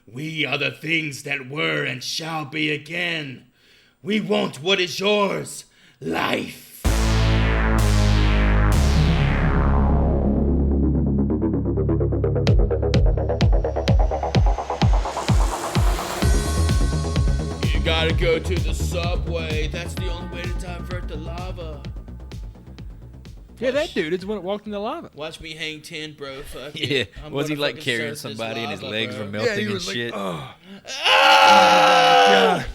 We are the things that were and shall be again. We want what is yours, life. You gotta go to the subway. That's the only way to divert the lava. Yeah, that dude is the one that walked in the lava. Watch me hang 10, bro. Fuck Yeah, it. I'm was he gonna like fucking carrying surf this somebody and his lava, legs bro. were melting and like, shit? oh. Ah!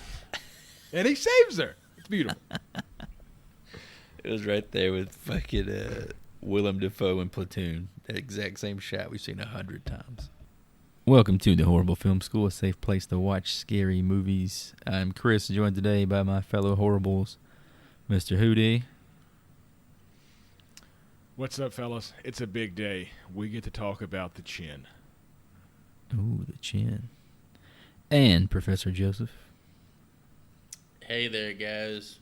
And he saves her. It's beautiful. It was right there with fucking Willem Dafoe in Platoon. That exact same shot we've seen 100 times. Welcome to the Horrible Film School, a safe place to watch scary movies. I'm Chris, joined today by my fellow HorrorBulls, Mr. Hootie. What's up, fellas? It's a big day. We get to talk about the chin. Ooh, the chin. And Professor Joseph. Hey there, guys.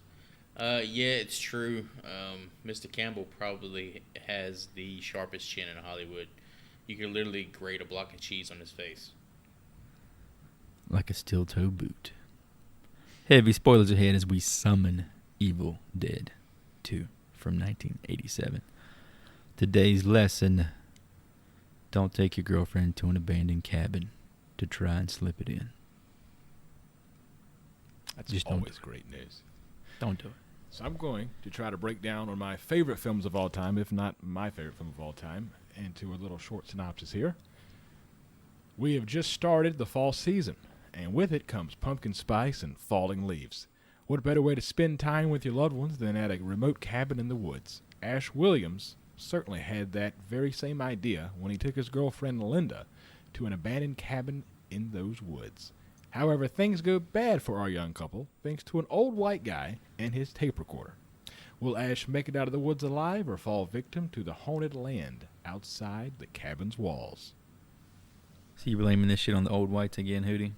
Yeah, it's true. Mr. Campbell probably has the sharpest chin in Hollywood. You could literally grate a block of cheese on his face. Like a steel-toe boot. Heavy spoilers ahead as we summon Evil Dead 2 from 1987. Today's lesson: don't take your girlfriend to an abandoned cabin to try and slip it in. That's Just always great news. Don't do it. So I'm going to try to break down one of my favorite films of all time, if not my favorite film of all time, into a little short synopsis here. We have just started the fall season, and with it comes pumpkin spice and falling leaves. What better way to spend time with your loved ones than at a remote cabin in the woods? Ash Williams certainly had that very same idea when he took his girlfriend Linda to an abandoned cabin in those woods. However, things go bad for our young couple thanks to an old white guy and his tape recorder. Will Ash make it out of the woods alive or fall victim to the haunted land outside the cabin's walls? So you blaming this shit on the old whites again, Hootie?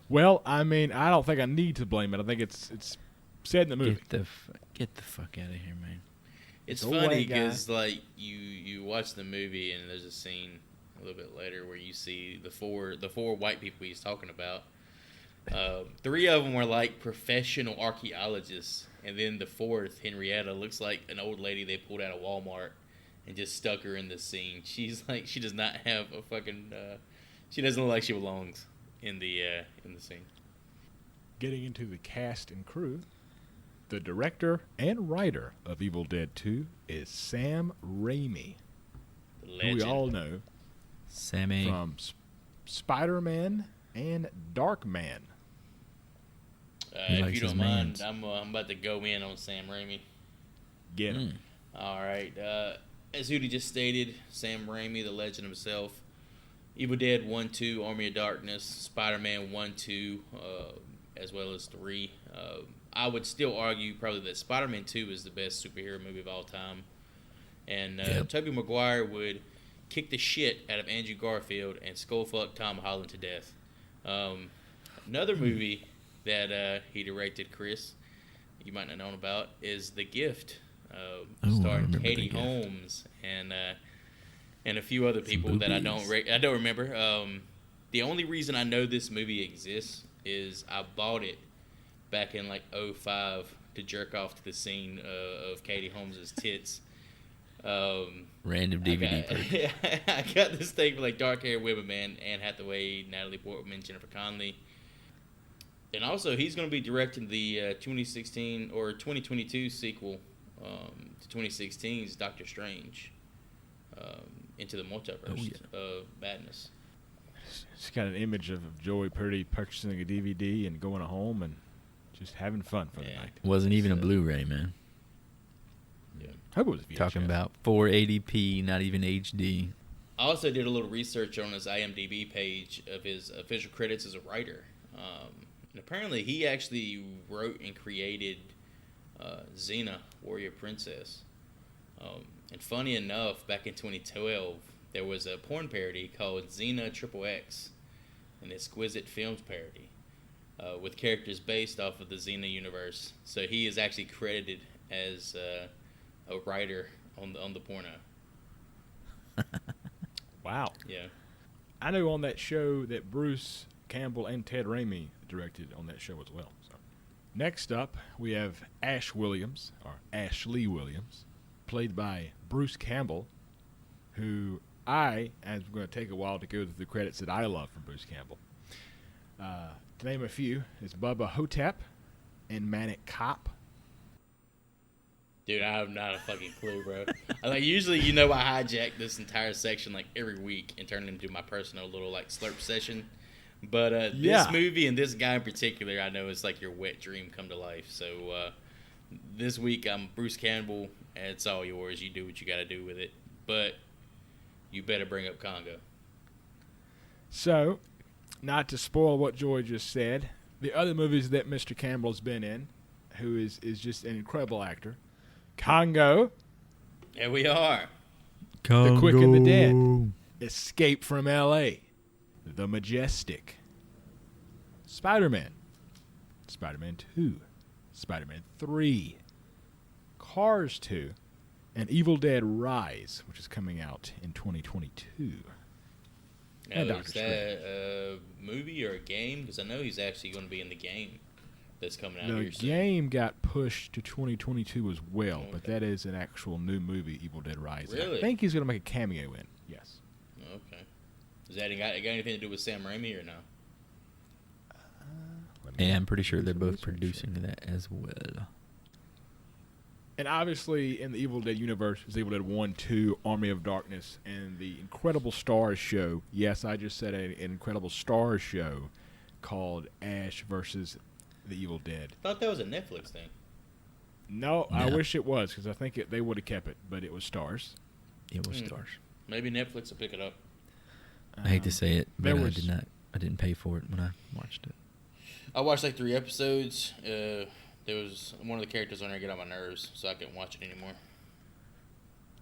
Well, I mean, I don't think I need to blame it. I think it's said in the movie. Get the fuck out of here, man. It's Old funny white guy. because like you watch the movie and there's a scene a little bit later where you see the four white people he's talking about. 3 of them were like professional archaeologists, and then the fourth, Henrietta, looks like an old lady they pulled out of Walmart and just stuck her in the scene. She's like, she does not have a fucking. She doesn't look like she belongs in the scene. Getting into the cast and crew, the director and writer of Evil Dead 2 is Sam Raimi, who we all know Sammy. from Spider-Man and Darkman. If you don't mind, I'm about to go in on Sam Raimi. Get him. All right. As Hootie just stated, Sam Raimi, the legend himself. Evil Dead 1, 2, Army of Darkness, Spider-Man 1, 2, as well as 3. I would still argue probably that Spider-Man 2 is the best superhero movie of all time. And Tobey Maguire would kick the shit out of Andrew Garfield and skullfuck Tom Holland to death. Another movie that he directed, Chris, you might not know about, is The Gift, starring Katie Holmes and a few other people that I don't remember. The only reason I know this movie exists is I bought it back in like 2005 to jerk off to the scene of Katie Holmes' tits. Random DVD. I got this thing for like dark-haired women, man. Anne Hathaway, Natalie Portman, Jennifer Connelly. And also, he's going to be directing the 2016 or 2022 sequel to 2016's Doctor Strange, Into the Multiverse of Madness. It's got an image of Joey Purdy purchasing a DVD and going home and just having fun for the night. Wasn't even a Blu-ray, man. Yeah. I hope it was VHS. Talking about 480p, not even HD. I also did a little research on his IMDb page of his official credits as a writer. And apparently he actually wrote and created Xena, Warrior Princess. And funny enough, back in 2012, there was a porn parody called Xena XXX, an exquisite films parody, with characters based off of the Xena universe. So he is actually credited as a writer on the porno. Wow. Yeah. I know on that show that Bruce Campbell and Ted Raimi directed on that show as well. So, next up, we have Ash Williams, or Ashley Williams, played by Bruce Campbell, who I'm going to take a while to go through the credits that I love from Bruce Campbell. To name a few, is Bubba Hotep and Manic Cop. Dude, I have not a fucking clue, bro. Usually, I hijack this entire section like every week and turn it into my personal little like slurp session. But this movie and this guy in particular, I know it's like your wet dream come to life. So this week, I'm Bruce Campbell, and it's all yours. You do what you got to do with it. But you better bring up Congo. So, not to spoil what Joy just said, the other movies that Mr. Campbell's been in, who is just an incredible actor, Congo. Here we are. Congo. The Quick and the Dead. Escape from L.A. The Majestic. Spider-Man. Spider-Man 2. Spider-Man 3. Cars 2. And Evil Dead Rise, which is coming out in 2022. Now, is that a movie or a game? Because I know he's actually going to be in the game that's coming out here soon. The game got pushed to 2022 as well, but that is an actual new movie, Evil Dead Rise. Really? I think he's going to make a cameo in. Yes. Okay. Is that got anything to do with Sam Raimi or no? Yeah, I'm pretty sure they're both producing that as well. And obviously, in the Evil Dead universe, is Evil Dead 1, 2, Army of Darkness, and the Incredible Stars show. Yes, I just said an Incredible Stars show called Ash versus the Evil Dead. I thought that was a Netflix thing. No, I wish it was, because I think they would have kept it, but it was Stars. It was Stars. Maybe Netflix will pick it up. I hate to say it, but I didn't pay for it when I watched it. I watched like 3 episodes. There was one of the characters on there get on my nerves, so I couldn't watch it anymore.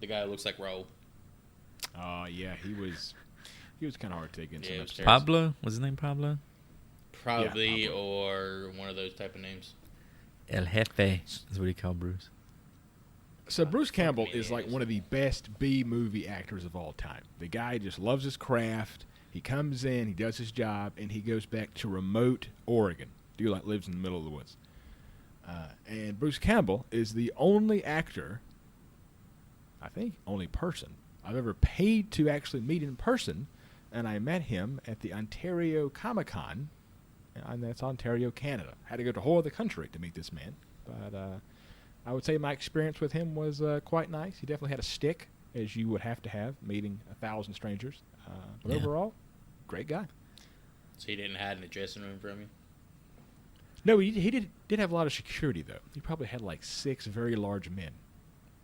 The guy who looks like Raul. Yeah, he was kind of hard to take in some episodes. Pablo? Was his name Pablo? Probably, Yeah, Pablo. or one of those type of names. El Jefe is what he called Bruce. So Bruce Campbell is like one of the best B-movie actors of all time. The guy just loves his craft. He comes in, he does his job, and he goes back to remote Oregon. Dude like lives in the middle of the woods. And Bruce Campbell is the only actor, I think only person, I've ever paid to actually meet in person. And I met him at the Ontario Comic-Con, and that's Ontario, Canada. Had to go to the whole other country to meet this man. But I would say my experience with him was quite nice. He definitely had a stick, as you would have to have, meeting 1,000 strangers. But overall, great guy. So he didn't hide in the dressing room from you? No, he did have a lot of security, though. He probably had like 6 very large men.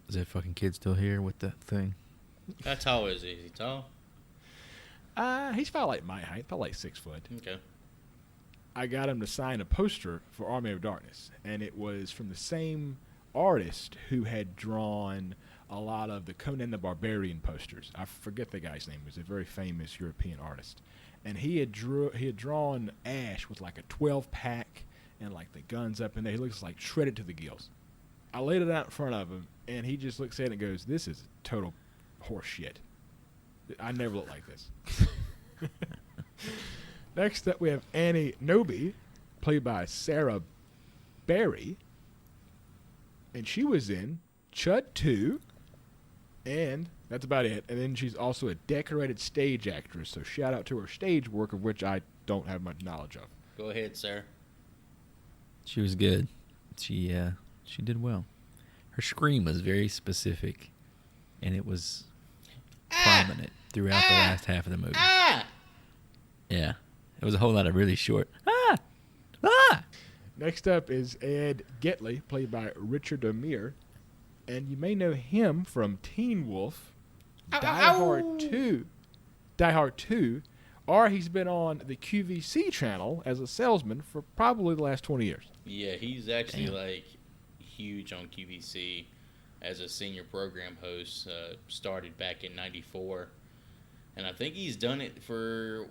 Is that fucking kid still here with the thing? How tall is he? Is he tall? He's about like my height, about like 6 foot. Okay. I got him to sign a poster for Army of Darkness, and it was from the same artist who had drawn a lot of the Conan the Barbarian posters. I forget the guy's name. He was a very famous European artist. And he had drawn Ash with like a 12-pack and like the guns up in there. He looks like shredded to the gills. I laid it out in front of him, and he just looks at it and goes, "This is total horse shit. I never looked like this." Next up, we have Annie Noby, played by Sarah Berry. And she was in Chud 2, and that's about it. And then she's also a decorated stage actress, so shout out to her stage work, of which I don't have much knowledge of. Go ahead, sir. She was good. She did well. Her scream was very specific, and it was prominent throughout the last half of the movie. Yeah. It was a whole lot of really short. Next up is Ed Getley, played by Richard Demir. And you may know him from Teen Wolf, Die Hard 2, or he's been on the QVC channel as a salesman for probably the last 20 years. Yeah, he's actually like huge on QVC as a senior program host. Started back in '94, and I think he's done it for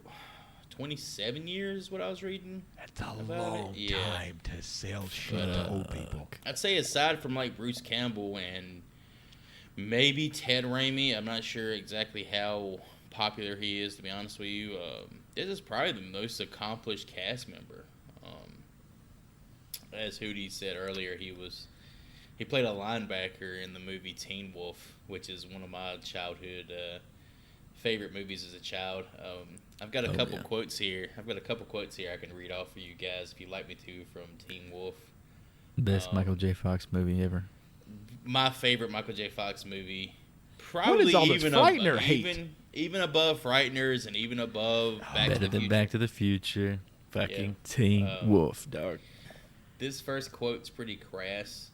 27 years. What I was reading. That's a long time to sell shit to old people. I'd say aside from like Bruce Campbell and maybe Ted Raimi, I'm not sure exactly how popular he is, to be honest with you. This is probably the most accomplished cast member. As Hootie said earlier, he played a linebacker in the movie Teen Wolf, which is one of my childhood favorite movies as a child. I've got a couple quotes here. I can read off for you guys if you'd like me to from Teen Wolf. Best Michael J. Fox movie ever. My favorite Michael J. Fox movie. What is all this Frightener hate? Even above Frighteners and even above Back to the Future. Fucking Teen Wolf, dog. This first quote's pretty crass.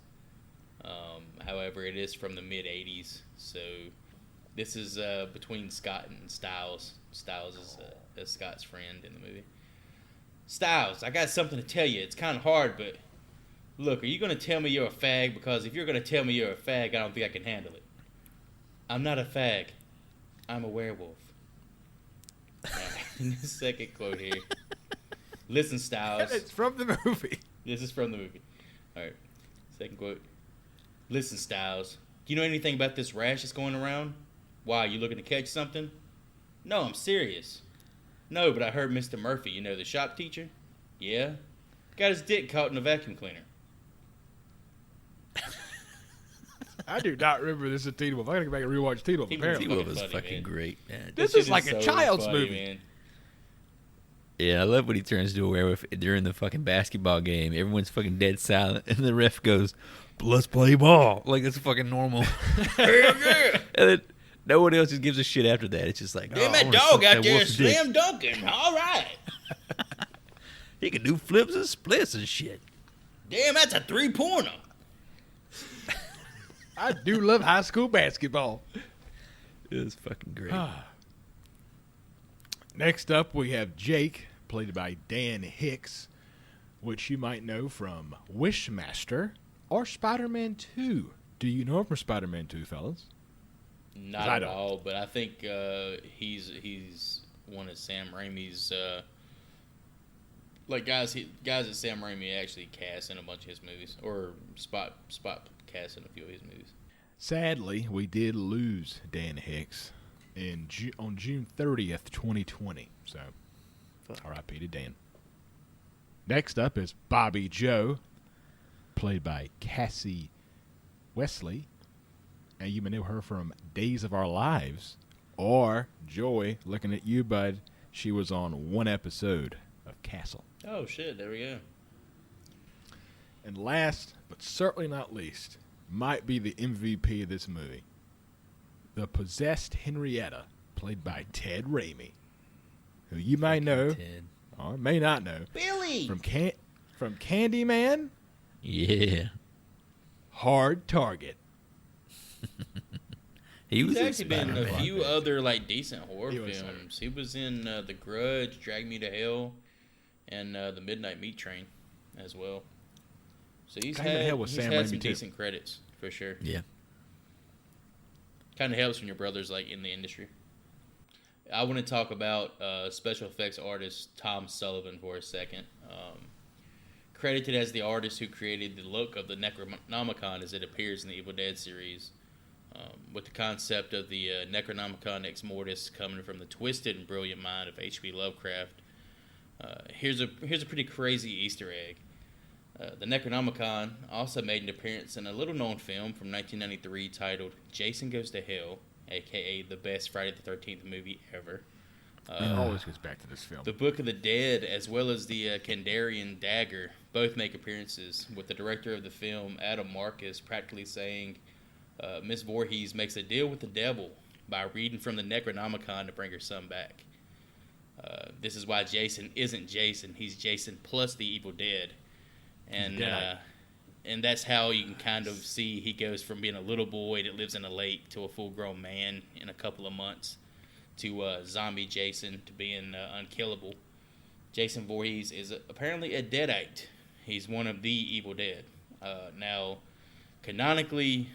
However, it is from the mid-'80s, so this is between Scott and Styles. Styles is Scott's friend in the movie. Styles, I got something to tell you. It's kind of hard, but look, are you going to tell me you're a fag? Because if you're going to tell me you're a fag, I don't think I can handle it. I'm not a fag. I'm a werewolf. The second quote here. Listen, Styles. It's from the movie. This is from the movie. All right. Second quote. Listen, Styles. Do you know anything about this rash that's going around? Why, you looking to catch something? No, I'm serious. No, but I heard Mr. Murphy, you know, the shop teacher? Yeah? Got his dick caught in a vacuum cleaner. I do not remember this at Teen Wolf. I gotta go back and rewatch Teen Wolf. Apparently, Teen Wolf was fucking great, man. This is like a child's movie. Man. Yeah, I love when he turns to a werewolf during the fucking basketball game. Everyone's fucking dead silent, and the ref goes, "Let's play ball." Like, it's fucking normal. And then no one else just gives a shit after that. It's just like, damn, that dog out there slam dunking. All right. He can do flips and splits and shit. Damn, that's a 3-pointer. I do love high school basketball. It was fucking great. Next up, we have Jake, played by Dan Hicks, which you might know from Wishmaster or Spider-Man 2. Do you know him from Spider-Man 2, fellas? Not at all, but I think he's one of Sam Raimi's guys that Sam Raimi actually cast in a bunch of his movies, or spot cast in a few of his movies. Sadly, we did lose Dan Hicks on June 30th, 2020. So, R.I.P. to Dan. Next up is Bobby Joe, played by Cassie Wesley. And you may know her from Days of Our Lives. Or, Joy, looking at you, bud, she was on one episode of Castle. Oh, shit, there we go. And last, but certainly not least, might be the MVP of this movie. The possessed Henrietta, played by Ted Raimi, who you may know, or may not know, Billy from Candyman. Yeah. Hard Target. He's actually been in a few other decent horror films. He was in The Grudge, Drag Me to Hell, and The Midnight Meat Train as well. So he's had some decent credits for sure. Yeah. Kind of helps when your brother's in the industry. I want to talk about special effects artist Tom Sullivan for a second. Credited as the artist who created the look of the Necronomicon as it appears in the Evil Dead series, with the concept of the Necronomicon Ex Mortis coming from the twisted and brilliant mind of H.P. Lovecraft. Here's a pretty crazy Easter egg. The Necronomicon also made an appearance in a little-known film from 1993 titled Jason Goes to Hell, a.k.a. the best Friday the 13th movie ever. It always gets back to this film. The Book of the Dead, as well as the Kandarian Dagger, both make appearances, with the director of the film, Adam Marcus, practically saying Miss Voorhees makes a deal with the devil by reading from the Necronomicon to bring her son back. This is why Jason isn't Jason. He's Jason plus the Evil Dead. And that's how you can kind of see he goes from being a little boy that lives in a lake to a full-grown man in a couple of months, to zombie Jason, to being unkillable. Jason Voorhees is apparently a Deadite. He's one of the Evil Dead. Now, canonically,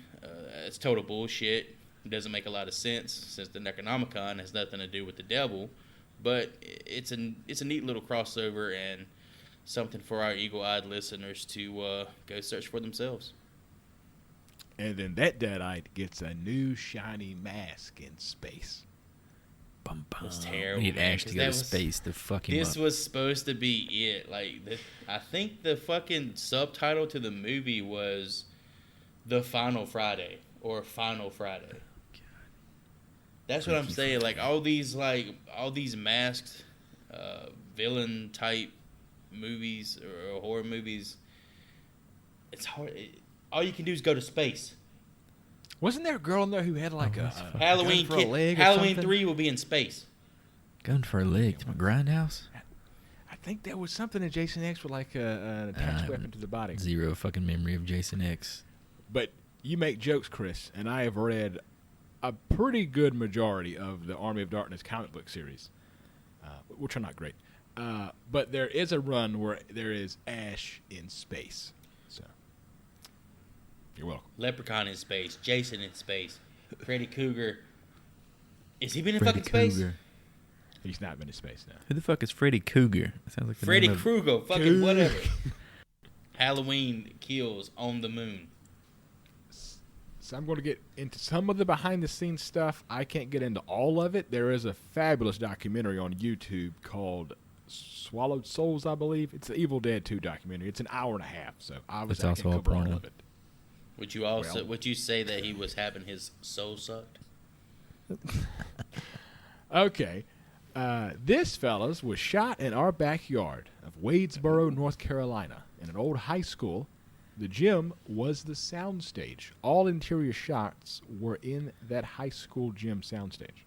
it's total bullshit. It doesn't make a lot of sense since the Necronomicon has nothing to do with the devil. But it's a neat little crossover and something for our eagle-eyed listeners to go search for themselves. And then that Deadite gets a new shiny mask in space. Bum, bum. was terrible. We need man, Ash to 'cause go that to was- space to fuck him This up. was supposed to be it. Like, I think the fucking subtitle to the movie was The Final Friday or Final Friday. That's what I'm Freaky saying. Friday. All these masked villain type movies or horror movies. It's hard. All you can do is go to space. Wasn't there a girl in there who had like that's a fun. Halloween gun for a leg or Halloween something? 3 will be in space. Gun for a leg to my grindhouse? I think there was something in Jason X with like an attached weapon to the body. Zero fucking memory of Jason X. But you make jokes, Chris, and I have read a pretty good majority of the Army of Darkness comic book series, which are not great. But there is a run where there is Ash in space. So, you're welcome. Leprechaun in space. Jason in space. Freddy Krueger. Is he been in Freddy fucking space? Cougar. He's not been in space now. Who the fuck is Freddy Cougar? That sounds like the Freddy name of- Krueger. Fucking whatever. Halloween Kills on the Moon. So I'm going to get into some of the behind-the-scenes stuff. I can't get into all of it. There is a fabulous documentary on YouTube called Swallowed Souls, I believe. It's the Evil Dead 2 documentary. It's an hour and a half, so obviously I It's can't also a cover all porno. of it. Would you say that he was having his soul sucked? Okay. This, fellas, was shot in our backyard of Wadesboro, North Carolina, in an old high school. The gym was the soundstage. All interior shots were in that high school gym soundstage.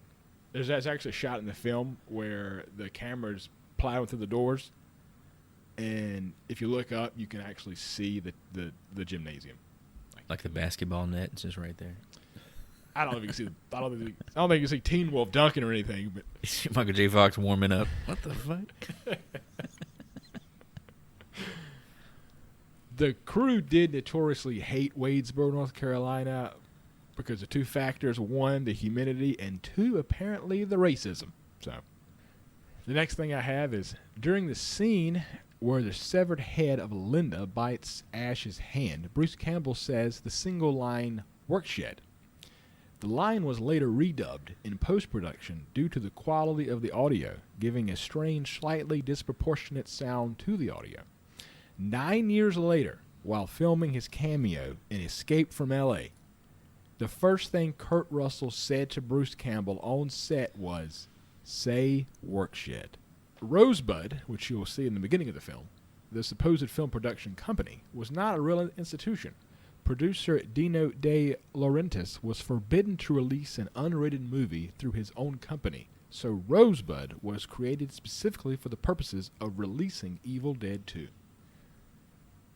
There's actually a shot in the film where the camera's plowing through the doors, and if you look up, you can actually see the gymnasium. Like the basketball net. It's just right there. I don't know if you can see. I don't think you can see Teen Wolf dunking or anything, but Michael J. Fox warming up. What the fuck? the crew did notoriously hate Wadesboro, North Carolina, because of two factors: one, the humidity, and two, apparently, the racism. So, the next thing I have is during the scene where the severed head of Linda bites Ash's hand, Bruce Campbell says the single line "workshed." The line was later redubbed in post-production due to the quality of the audio, giving a strange, slightly disproportionate sound to the audio. 9 years later, while filming his cameo in Escape from L.A., the first thing Kurt Russell said to Bruce Campbell on set was, "Say workshed." Rosebud, which you will see in the beginning of the film, the supposed film production company, was not a real institution. Producer Dino De Laurentiis was forbidden to release an unrated movie through his own company, so Rosebud was created specifically for the purposes of releasing Evil Dead 2.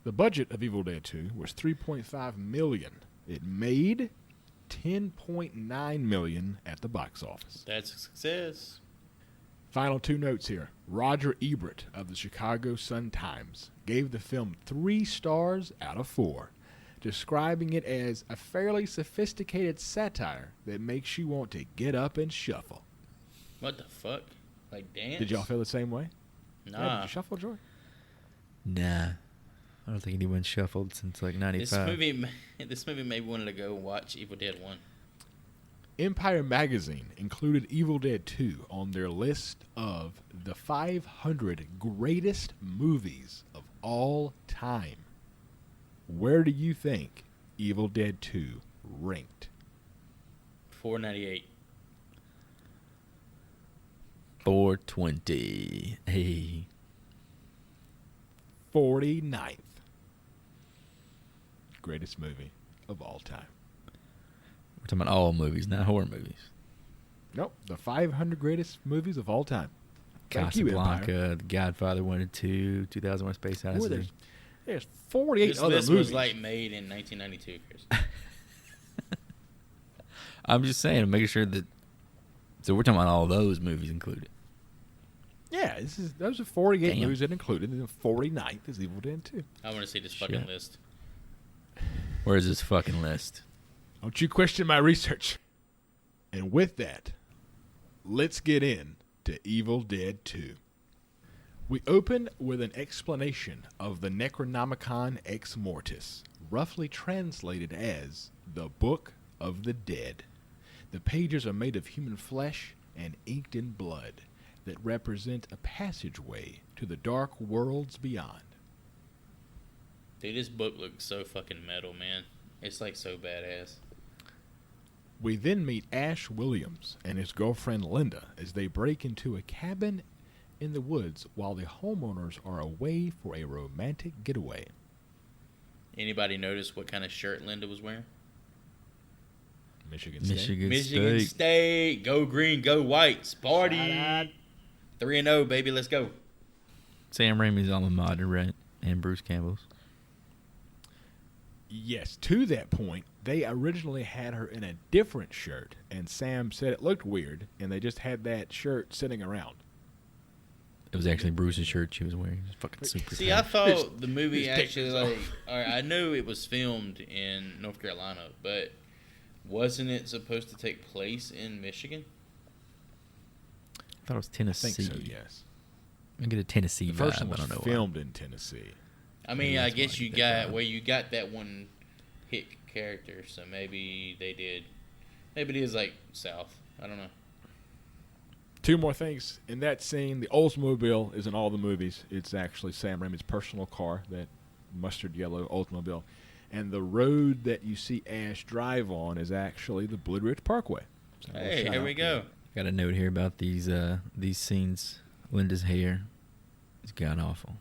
The budget of Evil Dead 2 was $3.5 million. It made $10.9 million at the box office. That's a success. Final two notes here. Roger Ebert of the Chicago Sun-Times gave the film 3 stars out of 4. Describing it as a fairly sophisticated satire that makes you want to get up and shuffle. What the fuck? Like dance? Did y'all feel the same way? Yeah, did Nah. you shuffle, Joy? Nah. I don't think anyone shuffled since like 95. This movie made me want to go watch Evil Dead 1. Empire Magazine included Evil Dead 2 on their list of the 500 greatest movies of all time. Where do you think Evil Dead 2 ranked? 498. 420. Hey. 49th greatest movie of all time. We're talking about all movies, not horror movies. Nope, the 500 greatest movies of all time. Thank you, Empire. Casablanca, The Godfather 1 and 2, 2001: Space Boy, Odyssey. there's 48 This other list movies. was like made in 1992, Chris. I'm just saying, I'm making sure that. So we're talking about all those movies included. Yeah, those are 48 Damn. movies that included, and the 49th is Evil Dead 2. I want to see this fucking Shit. list. Where is this fucking list? Don't you question my research. And with that, let's get in to Evil Dead 2. We open with an explanation of the Necronomicon Ex Mortis, roughly translated as the Book of the Dead. The pages are made of human flesh, and inked in blood that represent a passageway to the dark worlds beyond. Dude, this book looks so fucking metal, man. It's like so badass. We then meet Ash Williams and his girlfriend Linda as they break into a cabin in the woods while the homeowners are away for a romantic getaway. Anybody notice what kind of shirt Linda was wearing? Michigan State. Michigan State. Go green, go white. Party. 3-0, baby. Let's go. Sam Raimi's alma mater, right? And Bruce Campbell's. Yes, to that point, they originally had her in a different shirt, and Sam said it looked weird, and they just had that shirt sitting around. It was actually Bruce's shirt she was wearing. It was fucking super See, tight. I thought the movie actually, like, all right, I knew it was filmed in North Carolina, but wasn't it supposed to take place in Michigan? I thought it was I Tennessee. think so, yes. I get a Tennessee The first vibe. one I was don't know filmed in Tennessee. I mean, Yeah, I that's why guess I you get that got, vibe. well, you got that one hit character, so maybe they did. Maybe it is, like, South. I don't know. Two more things. In that scene, the Oldsmobile is in all the movies. It's actually Sam Raimi's personal car, that mustard yellow Oldsmobile. And the road that you see Ash drive on is actually the Blue Ridge Parkway. So Hey, shout here out we to go. them. Got a note here about these scenes. Linda's hair is god awful.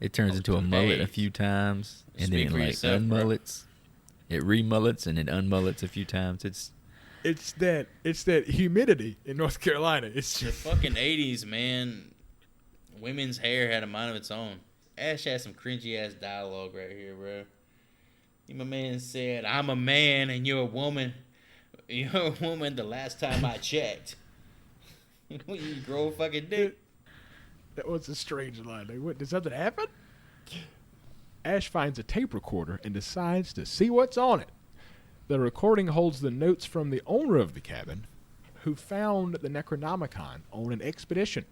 It turns into a mullet a few times, and Speak then it for like yourself, bro. unmullets. It remullets and it unmullets a few times. It's that humidity in North Carolina. It's The just fucking 80s, man. Women's hair had a mind of its own. Ash had some cringy ass dialogue right here, bro. My man said, "I'm a man and you're a woman. You're a woman the last time I checked." You grow a fucking dick. that was a strange line. Like, what, did something happen? Ash finds a tape recorder and decides to see what's on it. The recording holds the notes from the owner of the cabin, who found the Necronomicon on an expedition,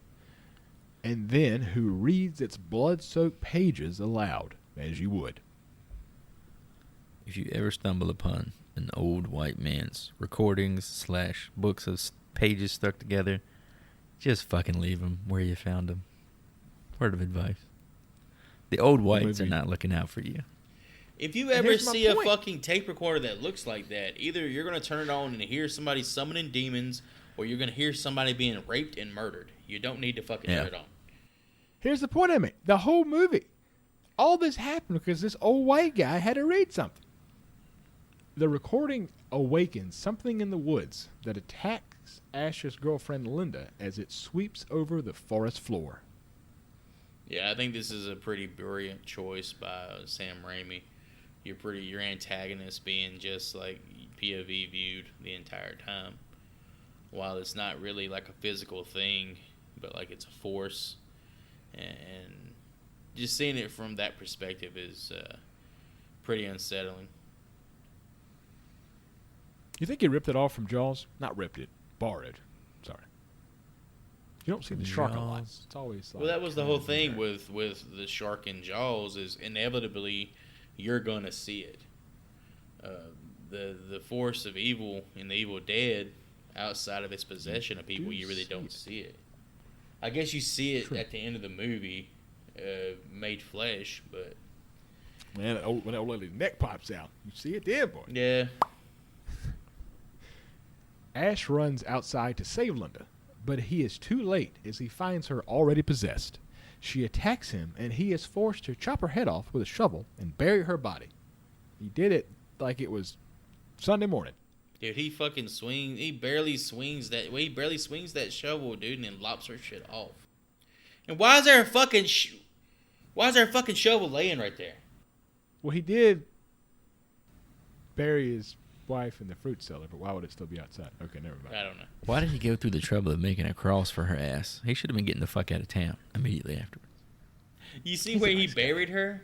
and then who reads its blood-soaked pages aloud, as you would. If you ever stumble upon an old white man's recordings / books of pages stuck together, just fucking leave them where you found them. Word of advice. The old whites are Maybe. not looking out for you. If you And ever here's my see a point. fucking tape recorder that looks like that, either you're going to turn it on and hear somebody summoning demons, or you're going to hear somebody being raped and murdered. You don't need to fucking turn it on. Here's the point I made. The whole movie. All this happened because this old white guy had to read something. The recording awakens something in the woods that attacks Ash's girlfriend Linda as it sweeps over the forest floor. Yeah, I think this is a pretty brilliant choice by Sam Raimi. Your antagonist being just like POV viewed the entire time, while it's not really like a physical thing, but like it's a force, and just seeing it from that perspective is pretty unsettling. You think he ripped it off from Jaws? Not ripped it, borrowed. Sorry. You don't see the shark a lot. Jaws. It's always like, Well, that was the whole thing with the shark in Jaws, is inevitably you're gonna see it. The force of evil in the Evil Dead, outside of its possession of people, you really don't see it. I guess you see it True. at the end of the movie, made flesh, but Man, when that old lady's neck pops out, you see it then, boy. yeah. Ash runs outside to save Linda, but he is too late as he finds her already possessed. She attacks him, and he is forced to chop her head off with a shovel and bury her body. He did it like it was Sunday morning. Dude, he fucking swings. He barely swings that. Well, he barely swings that shovel, dude, and then lops her shit off. And why is there a fucking shovel laying right there? Well, he did bury his wife in the fruit cellar, but why would it still be outside? Okay, never mind. I don't know. Why did he go through the trouble of making a cross for her ass? He should have been getting the fuck out of town immediately afterwards. You see He's a where he nice guy. buried her?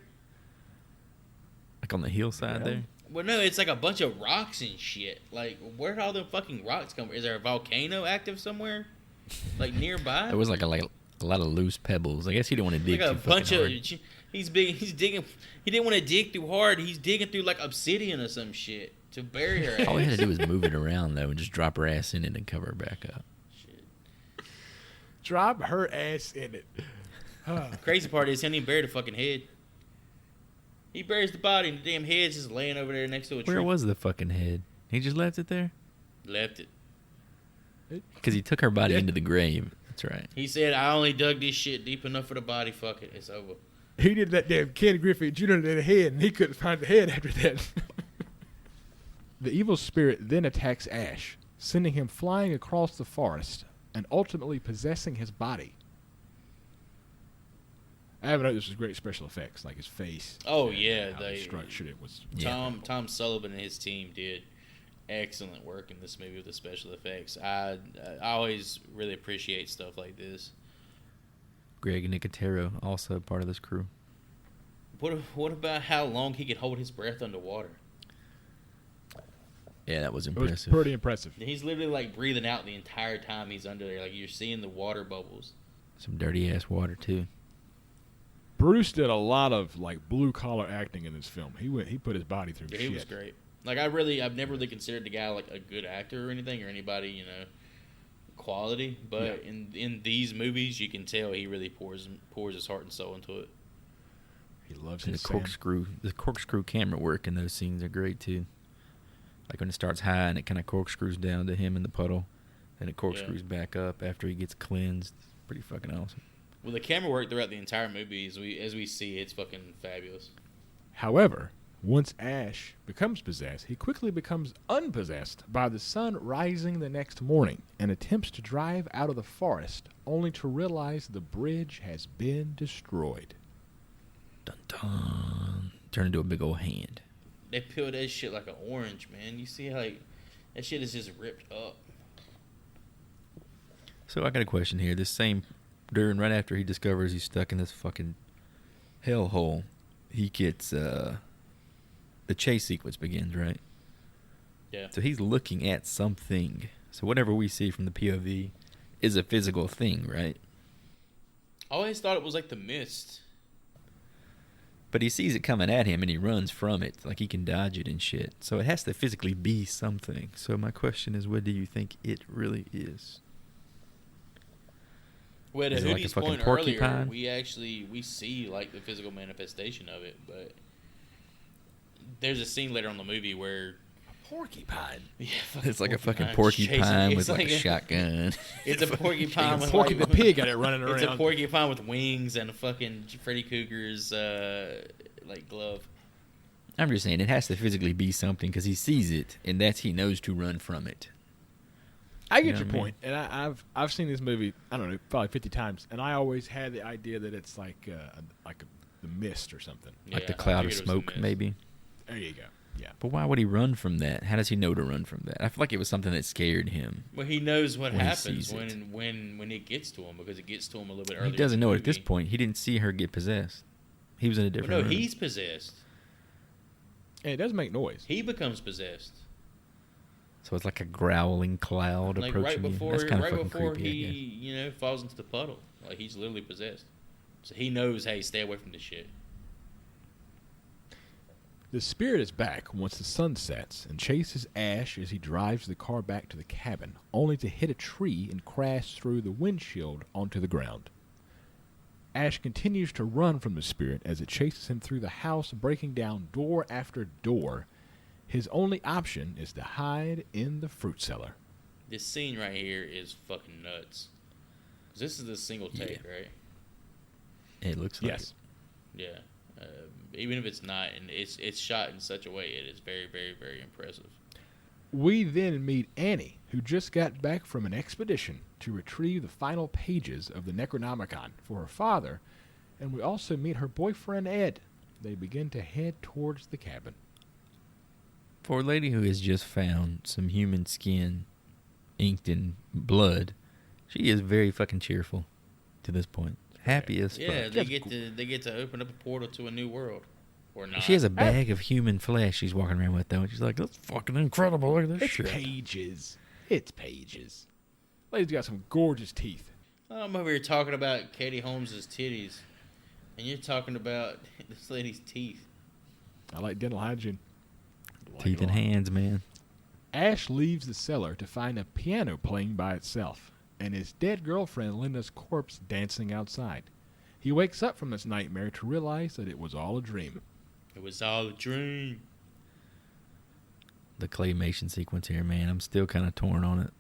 Like on the hillside Yeah. there? Well, no, it's like a bunch of rocks and shit. Like, where did all the fucking rocks come from? Is there a volcano active somewhere? Like, nearby? There was like a lot of loose pebbles. I guess he didn't want to dig like a too bunch fucking of. hard. He's digging. He didn't want to dig too hard. He's digging through like obsidian or some shit. to bury her ass. All he had to do was move it around, though, and just drop her ass in it and cover her back up. Shit. Drop her ass in it. The crazy part is he didn't even bury the fucking head. He buries the body and the damn head's just laying over there next to a tree. Where was the fucking head? He just left it there? Left it. Because he took her body into the grave. That's right. He said, I only dug this shit deep enough for the body. Fuck it. It's over. He did that damn Ken Griffey Jr. in the head, and he couldn't find the head after that. The evil spirit then attacks Ash, sending him flying across the forest and ultimately possessing his body. I have noticed this was great special effects, like his face. Oh, yeah. How they structured it was. Tom Sullivan and his team did excellent work in this movie with the special effects. I always really appreciate stuff like this. Greg Nicotero, also part of this crew. What about how long he could hold his breath underwater? Yeah, that was It was impressive. pretty impressive. He's literally like breathing out the entire time he's under there. Like you're seeing the water bubbles. Some dirty ass water too. Bruce did a lot of like blue collar acting in this film. He put his body through Yeah, shit. he was great. Like I've never really considered the guy like a good actor or anything or anybody quality. But in these movies, you can tell he really pours his heart and soul into it. He loves And his the corkscrew camera work in those scenes are great too. Like when it starts high and it kind of corkscrews down to him in the puddle, then it corkscrews back up after he gets cleansed. It's pretty fucking awesome. Well, the camera work throughout the entire movie, as we see, it's fucking fabulous. However, once Ash becomes possessed, he quickly becomes unpossessed by the sun rising the next morning and attempts to drive out of the forest, only to realize the bridge has been destroyed. Dun dun. Turn into a big old hand. They peeled that shit like an orange, man. You see, like, that shit is just ripped up. So I got a question here. Right after he discovers he's stuck in this fucking hellhole, he gets, the chase sequence begins, right? Yeah. So he's looking at something. So whatever we see from the POV is a physical thing, right? I always thought it was like the mist. But he sees it coming at him and he runs from it. Like he can dodge it and shit. So it has to physically be something. So my question is, what do you think it really is? Well, to Is it like a Hootie's fucking point porcupine? earlier, we see like the physical manifestation of it, but there's a scene later on in the movie where Porcupine. yeah, It's like a fucking chasing- porcupine it's with like a shotgun. It's a porcupine with Porky the pig got it running around. It's a porcupine with wings and a fucking Freddy Krueger's like glove. I'm just saying it has to physically be something because he sees it and he knows to run from it. I get You know your what I mean? point, and I've seen this movie, I don't know, probably 50 times, and I always had the idea that it's like the mist or something. Like the Yeah, I cloud of figured it was a smoke, mist. maybe. There you go. Yeah. But why would he run from that? How does he know to run from that? I feel like it was something that scared him. Well, he knows what When he happens sees it. when it gets to him because it gets to him a little bit earlier. He doesn't in the know it at this movie. point. He didn't see her get possessed. He was in a different Well, no, room. he's possessed. And it does make noise. He becomes possessed. So it's like a growling cloud Like approaching right before, you. That's kind of right fucking before creepy, I he guess. falls into the puddle. Like he's literally possessed. So he knows, hey, stay away from this shit. The spirit is back once the sun sets and chases Ash as he drives the car back to the cabin, only to hit a tree and crash through the windshield onto the ground. Ash continues to run from the spirit as it chases him through the house, breaking down door after door. His only option is to hide in the fruit cellar. This scene right here is fucking nuts. 'Cause this is a single take, right? It looks like Yes. Yeah. Even if it's not, and it's shot in such a way, it is very, very, very impressive. We then meet Annie, who just got back from an expedition to retrieve the final pages of the Necronomicon for her father, and we also meet her boyfriend Ed. They begin to head towards the cabin. For a lady who has just found some human skin inked in blood, she is very fucking cheerful to this point. Happy as fuck. Yeah, they get to open up a portal to a new world, or not. She has a bag of human flesh she's walking around with, though. And she's like, that's fucking incredible. Look at this It's shit. pages. It's pages. Lady's got some gorgeous teeth. I'm over here talking about Katie Holmes's titties, and you're talking about this lady's teeth. I like dental hygiene. Teeth and hands, man. Ash leaves the cellar to find a piano playing by itself, and his dead girlfriend Linda's corpse dancing outside. He wakes up from this nightmare to realize that it was all a dream. It was all a dream. The claymation sequence here, man, I'm still kind of torn on it.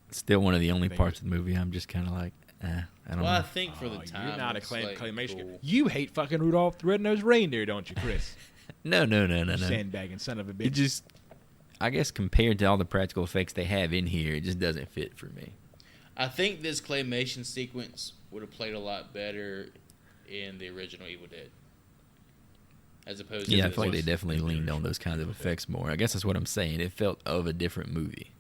It's still one of the only parts of the movie I'm just kind of like, I don't know. Well, I think for the time, you're not a it's like claymation guy. cool. You hate fucking Rudolph the Red-Nosed Reindeer, don't you, Chris? No. Sandbagging son of a bitch. It just, I guess compared to all the practical effects they have in here, it just doesn't fit for me. I think this claymation sequence would have played a lot better in the original Evil Dead. As opposed to I feel like they definitely leaned on those kinds of effects more. I guess that's what I'm saying. It felt of a different movie.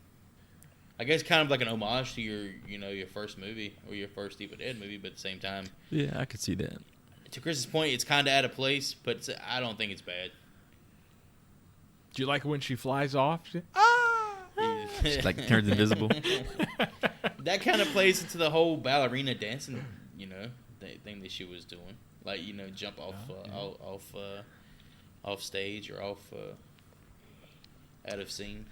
I guess kind of like an homage to your first movie or your first Evil Dead movie, but at the same time, Yeah, I could see that. to Chris's point, it's kind of out of place, but I don't think it's bad. Do you like it when she flies off? She like turns invisible. That kind of plays into the whole ballerina dancing, thing that she was doing. Like, jump off stage or out of scene.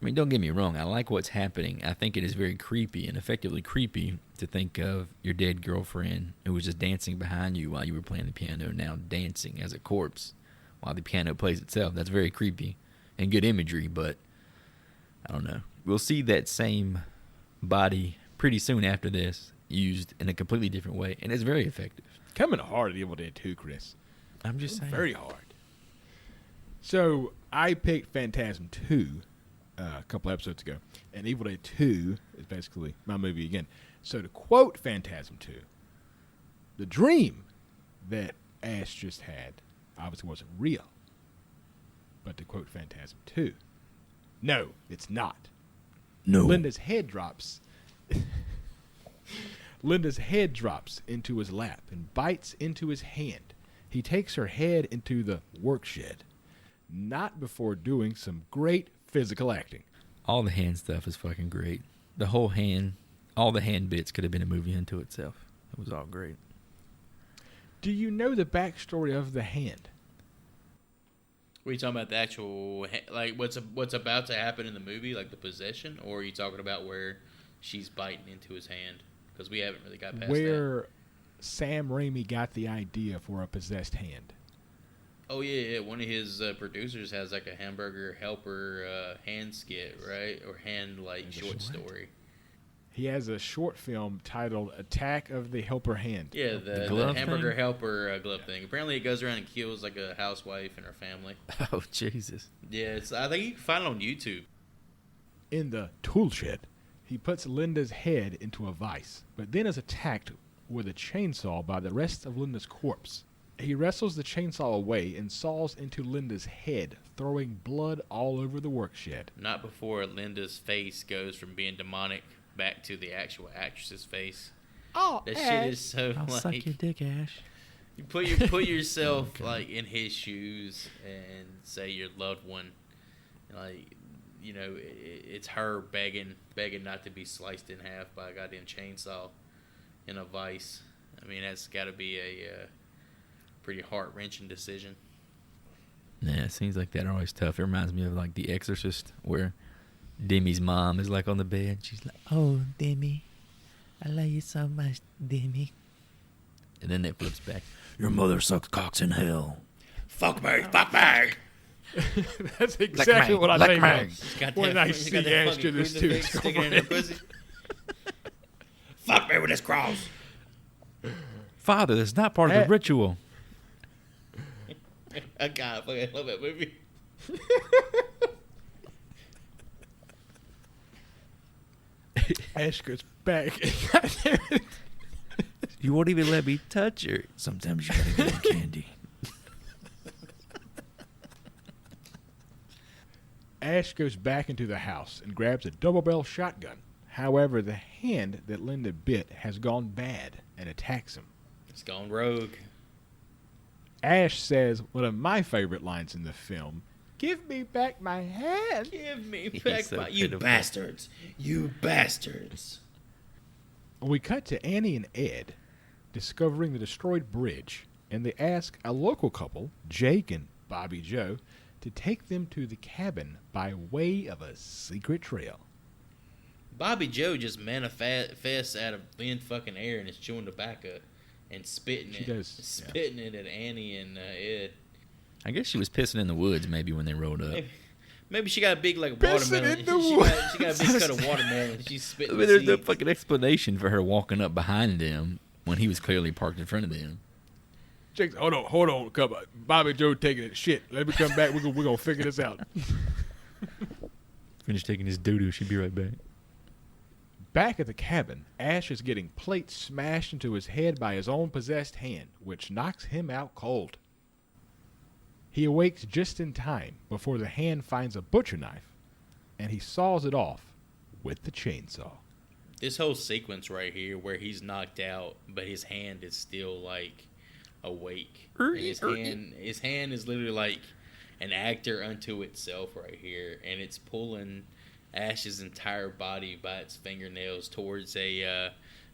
I mean, don't get me wrong. I like what's happening. I think it is very creepy and effectively creepy to think of your dead girlfriend who was just dancing behind you while you were playing the piano, now dancing as a corpse while the piano plays itself. That's very creepy and good imagery, but I don't know. We'll see that same body pretty soon after this used in a completely different way, and it's very effective. Coming hard at Evil Dead 2, Chris. I'm just saying. Very hard. So, I picked Phantasm 2 a couple episodes ago, and Evil Dead 2 is basically my movie again. So, to quote Phantasm 2, the dream that Ash just had obviously wasn't real. But to quote Phantasm 2, no, it's not. No. Linda's head drops into his lap and bites into his hand. He takes her head into the work shed, not before doing some great physical acting. All the hand stuff is fucking great. The whole hand, all the hand bits could have been a movie unto itself. It was all great. Do you know the backstory of the hand? Were you talking about the actual, like, what's about to happen in the movie, like the possession, or are you talking about where she's biting into his hand? Because we haven't really got past that. Where Sam Raimi got the idea for a possessed hand. Oh, yeah. One of his producers has, like, a Hamburger Helper hand skit, right? Or hand, like, short story. He has a short film titled Attack of the Helper Hand. Yeah, the Hamburger Helper glove thing. Apparently it goes around and kills, like, a housewife and her family. Oh, Jesus. Yeah, I think you can find it on YouTube. In the tool shed, he puts Linda's head into a vice, but then is attacked with a chainsaw by the rest of Linda's corpse. He wrestles the chainsaw away and saws into Linda's head, throwing blood all over the work shed. Not before Linda's face goes from being demonic back to the actual actress's face. Oh, that Ash. Shit is so I'll like suck your dick, Ash. you put yourself like in his shoes and say your loved one, like, it's her begging not to be sliced in half by a goddamn chainsaw in a vice. I mean, that's got to be a pretty heart-wrenching decision. Yeah, it seems like that are always tough. It reminds me of like The Exorcist, where Demi's mom is like on the bed. She's like, "Oh, Demi, I love you so much, Demi." And then it flips back. Your mother sucked cocks in hell. Fuck me, fuck me. That's exactly what I think of when I see Ash do this to his sticking in her pussy. Fuck me with this cross. Father, that's not part of the ritual. I fucking love that movie. Ash goes back. You won't even let me touch her. Sometimes you gotta give her candy. Ash goes back into the house and grabs a double-barrel shotgun. However, the hand that Linda bit has gone bad and attacks him. It's gone rogue. Ash says one of my favorite lines in the film, "Give me back my hand." Give me back so my... You pitiful. bastards. You bastards. We cut to Annie and Ed discovering the destroyed bridge, and they ask a local couple, Jake and Bobby Joe, to take them to the cabin by way of a secret trail. Bobby Joe just manifests out of thin fucking air and is chewing tobacco and spitting it at Annie and Ed. I guess she was pissing in the woods maybe when they rolled up. Maybe she got a big like Pissing watermelon. in the She got a big cut of watermelon. And she's spitting. I mean, there's no fucking explanation for her walking up behind him when he was clearly parked in front of them. Jake, hold on, come on. Bobby Joe taking it. Shit, let me come back. We're gonna figure this out. Finish taking his doo-doo. She'll be right back. Back at the cabin, Ash is getting plates smashed into his head by his own possessed hand, which knocks him out cold. He awakes just in time before the hand finds a butcher knife, and he saws it off with the chainsaw. This whole sequence right here where he's knocked out, but his hand is still like awake. And his hand is literally like an actor unto itself right here, and it's pulling Ash's entire body by its fingernails towards a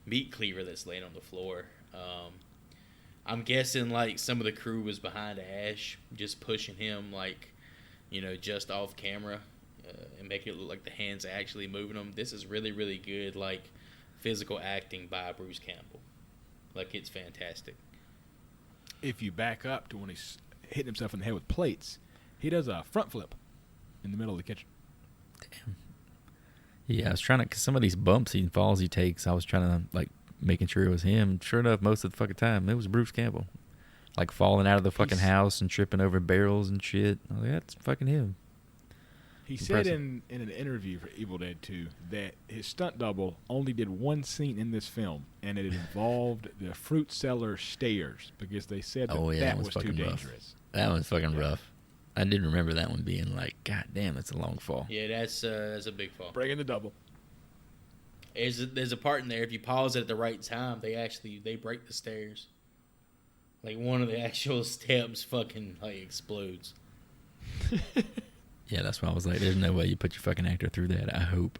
meat cleaver that's laying on the floor. I'm guessing like some of the crew was behind Ash, just pushing him like, just off camera and make it look like the hands are actually moving them. This is really, really good like physical acting by Bruce Campbell. Like, it's fantastic. If you back up to when he's hitting himself in the head with plates, he does a front flip in the middle of the kitchen. Damn. Yeah, I was trying to, because some of these bumps and falls he takes, I was trying to, like, making sure it was him. Sure enough, most of the fucking time, it was Bruce Campbell. Like, falling out of the fucking house and tripping over barrels and shit. I was like, that's fucking him. He said in an interview for Evil Dead 2 that his stunt double only did one scene in this film, and it involved the fruit cellar stairs because they said that was too dangerous. That was fucking rough. I didn't remember that one being like, God damn, it's a long fall. Yeah, that's a big fall. Breaking the double. There's a part in there, if you pause it at the right time, they break the stairs. Like, one of the actual steps fucking, like, explodes. Yeah, that's why I was like, there's no way you put your fucking actor through that, I hope.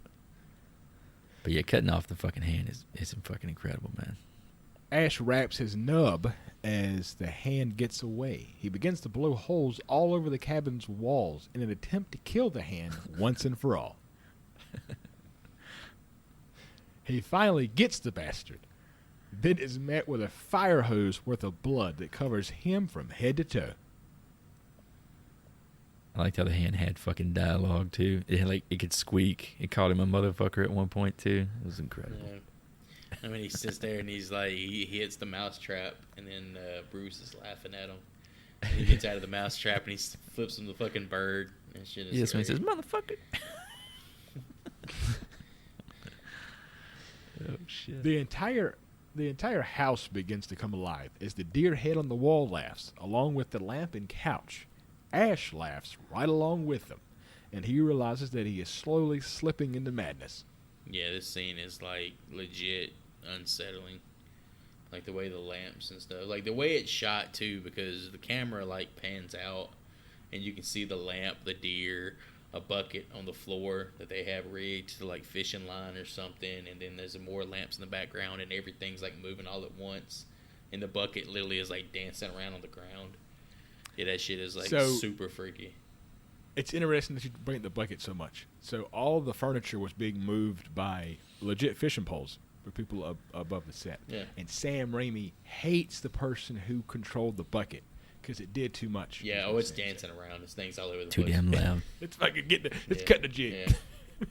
But yeah, cutting off the fucking hand is fucking incredible, man. Ash wraps his nub as the hand gets away. He begins to blow holes all over the cabin's walls in an attempt to kill the hand once and for all. He finally gets the bastard, then is met with a fire hose worth of blood that covers him from head to toe. I liked how the hand had fucking dialogue, too. It could squeak. It called him a motherfucker at one point, too. It was incredible. Yeah. I mean, he sits there and he's like, he hits the mouse trap, and then Bruce is laughing at him. And he gets out of the mouse trap and he flips him the fucking bird. And shit is yes, when he says, motherfucker. Oh, shit. The entire house begins to come alive as the deer head on the wall laughs, along with the lamp and couch. Ash laughs right along with them, and he realizes that he is slowly slipping into madness. Yeah, this scene is, like, legit unsettling. Like, the way the lamps and stuff. Like, the way it's shot, too, because the camera, like, pans out, and you can see the lamp, the deer, a bucket on the floor that they have rigged to, like, fishing line or something, and then there's more lamps in the background, and everything's, like, moving all at once, and the bucket literally is, like, dancing around on the ground. Yeah, that shit is, like, super freaky. It's interesting that you bring up the bucket so much. So all the furniture was being moved by legit fishing poles for people above the set. Yeah. And Sam Raimi hates the person who controlled the bucket because it did too much. Yeah, it's dancing around. This thing's all over the place. Too damn loud. It's fucking it's cutting the jig. Yeah.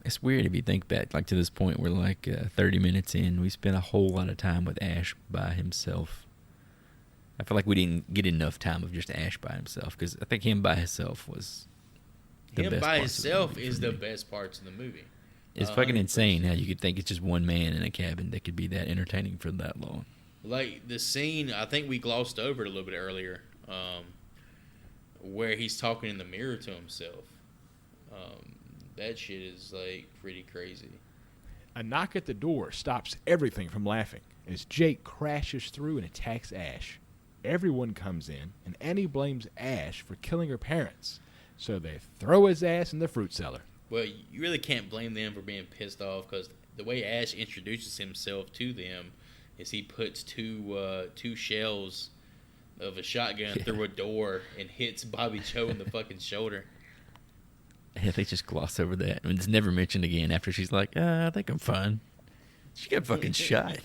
It's weird if you think back, like, to this point where, like, 30 minutes in, we spent a whole lot of time with Ash by himself. I feel like we didn't get enough time of just Ash by himself, because I think him by himself was the him best by parts himself of the movie is for the me. best parts of the movie. It's fucking insane how you could think it's just one man in a cabin that could be that entertaining for that long. Like, the scene, I think we glossed over it a little bit earlier, where he's talking in the mirror to himself. That shit is, like, pretty crazy. A knock at the door stops everything from laughing as Jake crashes through and attacks Ash. Everyone comes in, and Annie blames Ash for killing her parents, so they throw his ass in the fruit cellar. Well, you really can't blame them for being pissed off, because the way Ash introduces himself to them is he puts two shells of a shotgun through a door and hits Bobby Joe in the fucking shoulder. Yeah, they just gloss over that. I mean, it's never mentioned again after she's like, I think I'm fine. She got fucking shot.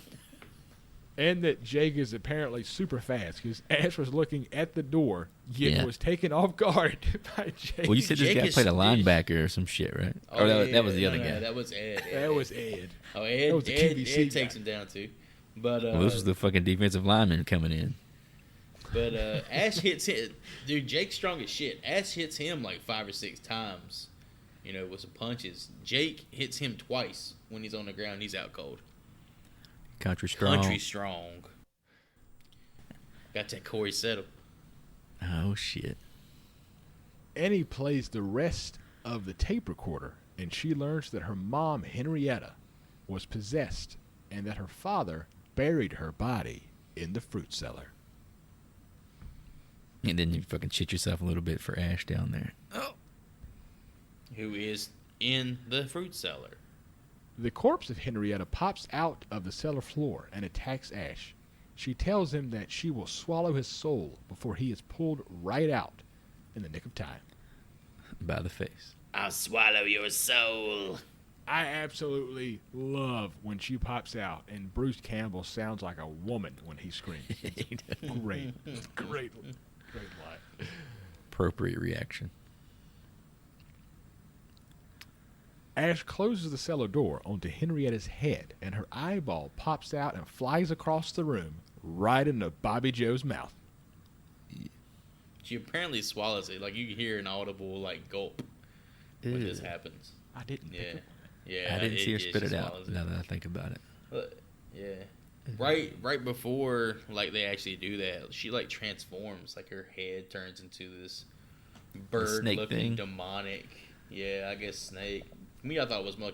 And that Jake is apparently super fast because Ash was looking at the door, yet was taken off guard by Jake. Well, you said this guy played a linebacker or some shit, right? Oh, or that was the other guy. No, that was Ed. That was Ed. Oh, Ed, was the Ed QVC takes guy. him down, too. But, Well, this was the fucking defensive lineman coming in. But Ash hits him. Dude, Jake's strong as shit. Ash hits him like 5 or 6 times, with some punches. Jake hits him twice when he's on the ground. He's out cold. Country strong. Country strong. Got that Corey settled. Oh, shit. Annie plays the rest of the tape recorder, and she learns that her mom, Henrietta, was possessed and that her father buried her body in the fruit cellar. And then you fucking shit yourself a little bit for Ash down there. Oh. Who is in the fruit cellar. The corpse of Henrietta pops out of the cellar floor and attacks Ash. She tells him that she will swallow his soul before he is pulled right out in the nick of time. By the face. I'll swallow your soul. I absolutely love when she pops out, and Bruce Campbell sounds like a woman when he screams. It's great. It's great line. Appropriate reaction. Ash closes the cellar door onto Henrietta's head, and her eyeball pops out and flies across the room right into Bobby Joe's mouth. She apparently swallows it. Like, you can hear an audible, like, gulp when this happens. I didn't pick up on Yeah, I didn't see her spit she it out, swallows now that I think about it. But, yeah. Right before, like, they actually do that, she, like, transforms. Like, her head turns into this bird-looking demonic. Yeah, I guess snake. For me, I thought it was more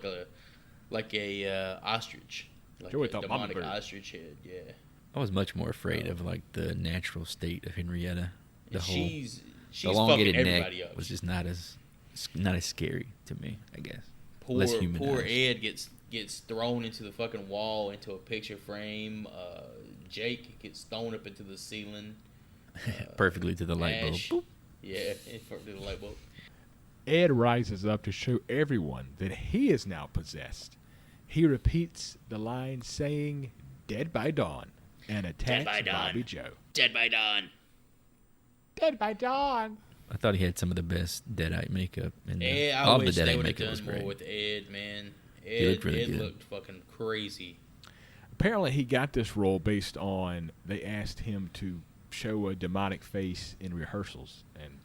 like a ostrich. Like Joey a thought demonic mama bird. ostrich head, yeah. I was much more afraid of like the natural state of Henrietta. She's the elongated fucking neck everybody up. was just not as scary to me, I guess. Poor Less humanized. Ed gets thrown into the fucking wall, into a picture frame. Jake gets thrown up into the ceiling. Perfectly to the light bulb. Ash, Boop. yeah, perfectly to the light bulb. Ed rises up to show everyone that he is now possessed. He repeats the line saying, "Dead by dawn," and attacks Bobby Joe. Dead by dawn. Dead by dawn. I thought he had some of the best Deadite makeup. And I all of the wish they Deadite would have makeup was done more great. with Ed, man. He looked really Ed good. looked fucking crazy. Apparently, he got this role based on they asked him to show a demonic face in rehearsals, and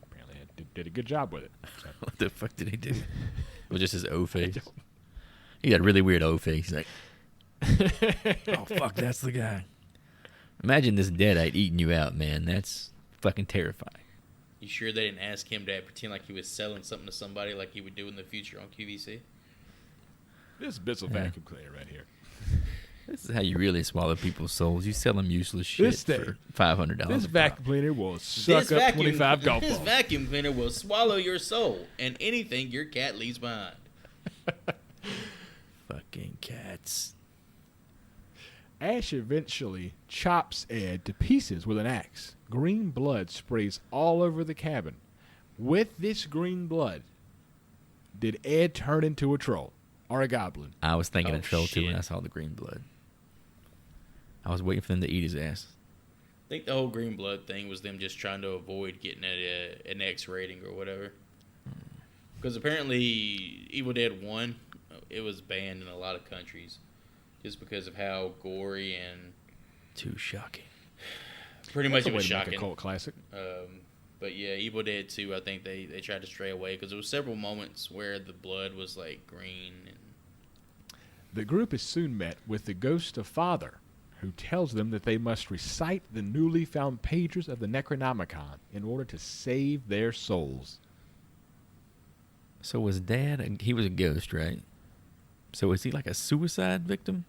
apparently did a good job with it. So. What the fuck did he do? It was just his O face. He had a really weird O face. He's like, oh fuck, that's the guy. Imagine this Deadite eating you out, man. That's fucking terrifying. You sure they didn't ask him to pretend like he was selling something to somebody like he would do in the future on QVC? This Bissell vacuum cleaner right here. This is how you really swallow people's souls. You sell them useless shit for $500. This vacuum cleaner will suck up 25 golf balls. This vacuum cleaner will swallow your soul and anything your cat leaves behind. Fucking cats. Ash eventually chops Ed to pieces with an axe. Green blood sprays all over the cabin. With this green blood, did Ed turn into a troll or a goblin? I was thinking Oh, of Troll too shit. when I saw the green blood. I was waiting for them to eat his ass. I think the whole green blood thing was them just trying to avoid getting an X rating or whatever. Because apparently Evil Dead 1, it was banned in a lot of countries just because of how gory and Too shocking. pretty much That's a it was way to make shocking. a cult classic. But yeah, Evil Dead 2, I think they tried to stray away because there were several moments where the blood was like green. And The group is soon met with the ghost of Father, who tells them that they must recite the newly found pages of the Necronomicon in order to save their souls. So was Dad, he was a ghost, right? So was he like a suicide victim?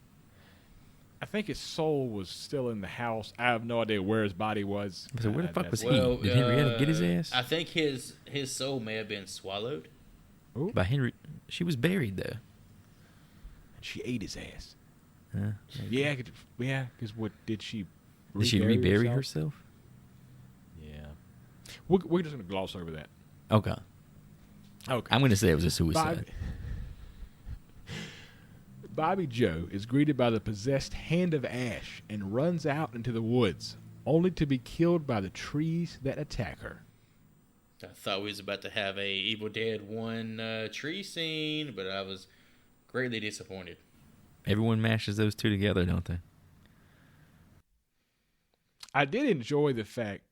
I think his soul was still in the house. I have no idea where his body was. So where the fuck was he? well, Did Henrietta get his ass? I think his soul may have been swallowed. Ooh. By Henry. She was buried, though. She ate his ass. Huh? Yeah, because what did she? Did she rebury herself? We're just going to gloss over that. Okay. Okay. I'm going to say it was a suicide. Bobby Joe is greeted by the possessed hand of Ash and runs out into the woods, only to be killed by the trees that attack her. I thought we was about to have a Evil Dead 1 tree scene, but I was greatly disappointed. Everyone mashes those two together, don't they? I did enjoy the fact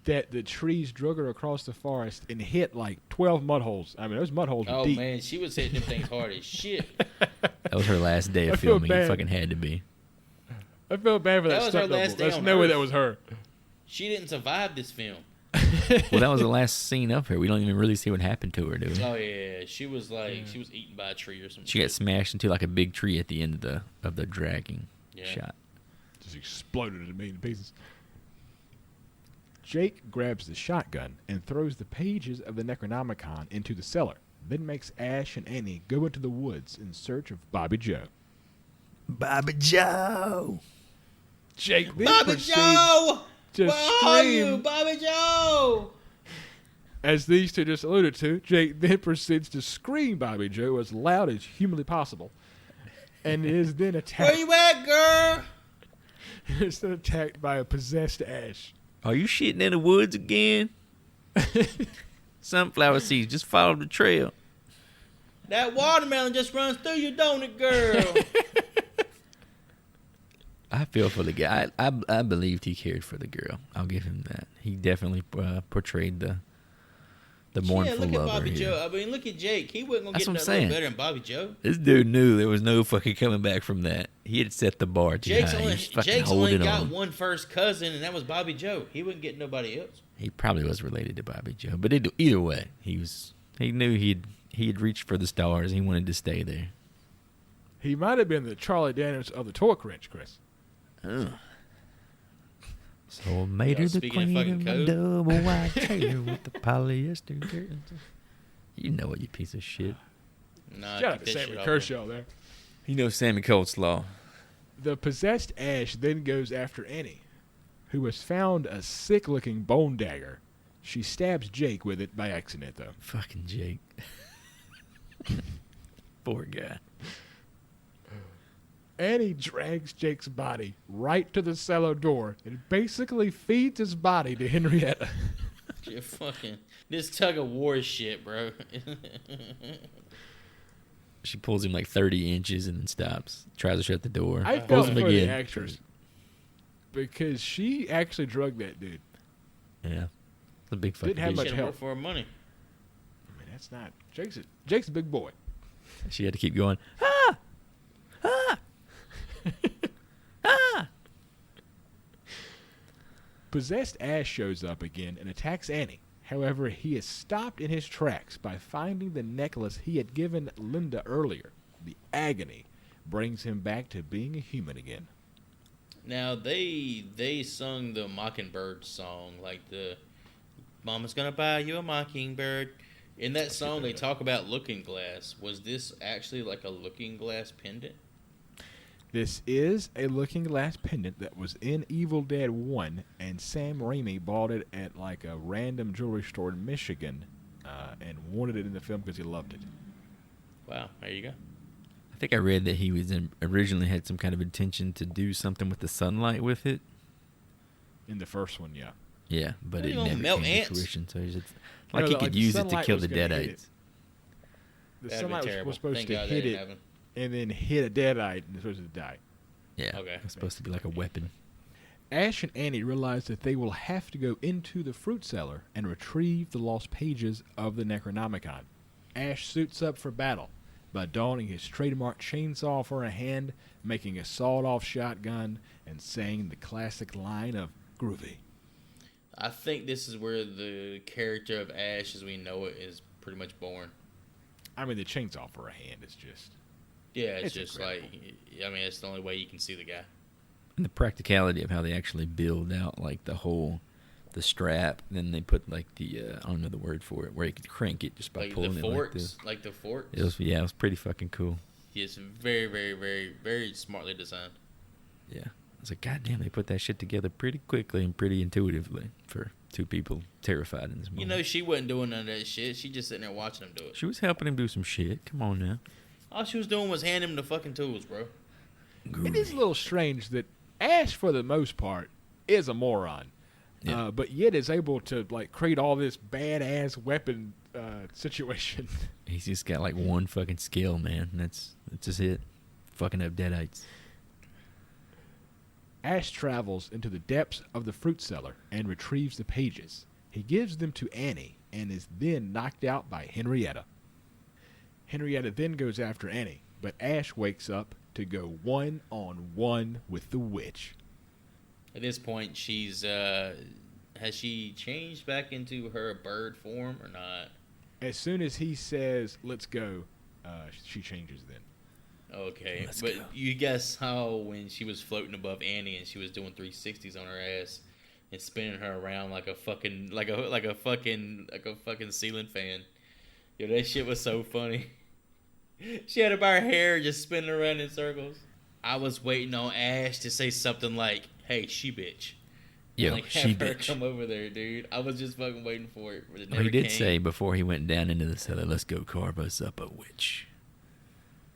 that the trees drug her across the forest and hit like 12 mud holes. I mean, those mud holes were deep. Oh, man, she was hitting them things hard as shit. That was her last day of filming. It fucking had to be. I felt bad for that. That was her last day. There's no way that was her. She didn't survive this film. Well, that was the last scene of her. We don't even really see what happened to her, do we? Oh yeah, she was she was eaten by a tree or something. She got smashed into like a big tree at the end of the dragging shot. Just exploded into a million pieces. Jake grabs the shotgun and throws the pages of the Necronomicon into the cellar, then makes Ash and Annie go into the woods in search of Bobby Joe. Bobby Joe! Jake then Bobby Joe! to Where scream. are you, Bobby Joe? As these two just alluded to, Jake then proceeds to scream Bobby Joe as loud as humanly possible, and is then attacked. Where you at, girl? Is then attacked by a possessed Ash. Are you shitting in the woods again? Sunflower seeds, just follow the trail. That watermelon just runs through you, don't it, girl? I feel for the guy. I believed he cared for the girl. I'll give him that. He definitely portrayed the mournful look at lover Bobby here. Joe. I mean, look at Jake. He wasn't going to That's get what I'm nothing saying. better than Bobby Joe. This dude knew there was no fucking coming back from that. He had set the bar too high. He was fucking Jake's only holding got on. one first cousin, and that was Bobby Joe. He wouldn't get nobody else. He probably was related to Bobby Joe, but either way, he knew he had reached for the stars. He wanted to stay there. He might have been the Charlie Daniels of the torque wrench, Chris. Ugh. So I made her the speaking of queen of fucking my code. double wide trailer with the polyester curtains. You know it, you piece of shit. Nah, Shout out keep to that Sammy shit off Kershaw there. You know Sammy Coleslaw. The possessed Ash then goes after Annie, who has found a sick-looking bone dagger. She stabs Jake with it by accident, though. Fucking Jake. Poor guy. Annie drags Jake's body right to the cellar door and basically feeds his body to Henrietta. You're fucking this tug of war shit, bro. She pulls him like 30 inches and then stops. Tries to shut the door. I Pulls felt him for the again. actress because she actually drugged that dude. Yeah. It's a big fucking Didn't have bitch. much Shit help. work for her money. I mean, that's not Jake's a big boy. She had to keep going. Ah! Ah! Ah! Possessed Ash shows up again and attacks Annie. However, he is stopped in his tracks by finding the necklace he had given Linda earlier. The agony brings him back to being a human again. Now they sung the Mockingbird song, like the "Mama's gonna buy you a mockingbird." In that song, they talk about looking glass. Was this actually like a looking glass pendant? This is a looking glass pendant that was in Evil Dead 1, and Sam Raimi bought it at like a random jewelry store in Michigan and wanted it in the film because he loved it. Wow, there you go. I think I read that he was originally had some kind of intention to do something with the sunlight with it. In the first one, yeah. Yeah, but What, it you gonna never melt came ants? to fruition. So he's just, No, like he like could the use it to sunlight kill was the gonna hit deadites. it. The That'd be sunlight terrible. was supposed Thank to God that hit didn't it happen. and then hit a deadite and it's supposed to die. Yeah, Okay. it's supposed to be like a weapon. Ash and Annie realize that they will have to go into the fruit cellar and retrieve the lost pages of the Necronomicon. Ash suits up for battle by donning his trademark chainsaw for a hand, making a sawed-off shotgun, and saying the classic line of groovy. I think this is where the character of Ash, as we know it, is pretty much born. I mean, the chainsaw for a hand is just... Yeah, it's It's just incredible. like, I mean, it's the only way you can see the guy. And the practicality of how they actually build out like the strap, then they put like the I don't know the word for it, where you could crank it just by Like pulling the it forks, like this. the forks. It was pretty fucking cool. It's very, very, very, very smartly designed. Yeah, I was like, God damn, they put that shit together pretty quickly and pretty intuitively for two people terrified in this moment. You know, she wasn't doing none of that shit. She just sitting there watching him do it. She was helping him do some shit. Come on now. All she was doing was handing him the fucking tools, bro. It is a little strange that Ash, for the most part, is a moron. Yeah. But yet is able to like create all this badass weapon situation. He's just got like one fucking skill, man. That's just it. Fucking up deadites. Ash travels into the depths of the fruit cellar and retrieves the pages. He gives them to Annie and is then knocked out by Henrietta. Henrietta then goes after Annie, but Ash wakes up to go one-on-one with the witch. At this point, she's has she changed back into her bird form or not? As soon as he says, let's go, she changes then. Okay, Let's but go. you guess how when she was floating above Annie and she was doing 360s on her ass and spinning her around like a fucking ceiling fan. Yo, that shit was so funny. She had her by her hair just spinning around in circles. I was waiting on Ash to say something like, "Hey, she bitch." Yo, Like, she have her bitch. come over there, dude. I was just fucking waiting for it. But it Well, never he did came. say before he went down into the cellar, let's go carve us up a witch.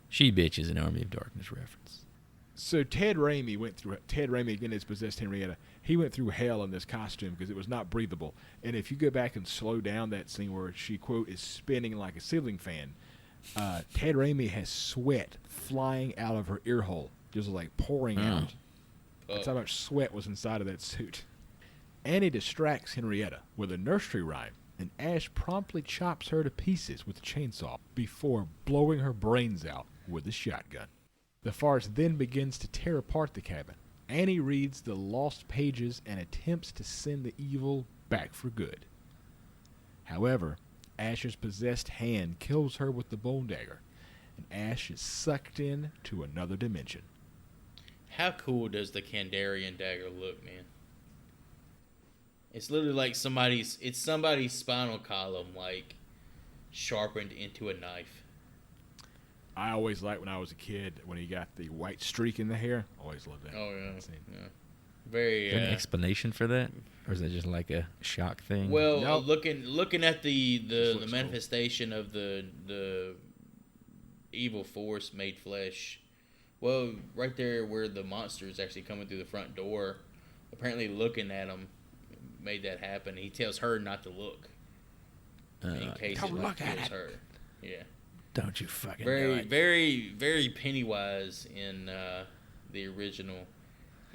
She bitch is an Army of Darkness reference. So Ted Raimi again has possessed Henrietta. He went through hell in this costume because it was not breathable. And if you go back and slow down that scene where she, quote, is spinning like a ceiling fan, Ted Raimi has sweat flying out of her ear hole, just like pouring out. That's how much sweat was inside of that suit. Annie distracts Henrietta with a nursery rhyme, and Ash promptly chops her to pieces with a chainsaw before blowing her brains out with a shotgun. The farce then begins to tear apart the cabin. Annie reads the lost pages and attempts to send the evil back for good. However, Ash's possessed hand kills her with the bone dagger, and Ash is sucked in to another dimension. How cool does the Kandarian dagger look, man? It's literally like somebody's spinal column, like, sharpened into a knife. I always liked when I was a kid when he got the white streak in the hair. Always loved that. Oh, yeah. scene. Yeah. Very, Is there an explanation for that? Or is that just like a shock thing? well, Nope. looking at the looks manifestation of the evil force made flesh, well, right there where the monster is actually coming through the front door, apparently looking at him made that happen. He tells her not to look in case don't it look at kills it. her. Yeah. Don't you fucking do Very, it. very, very Pennywise in the original.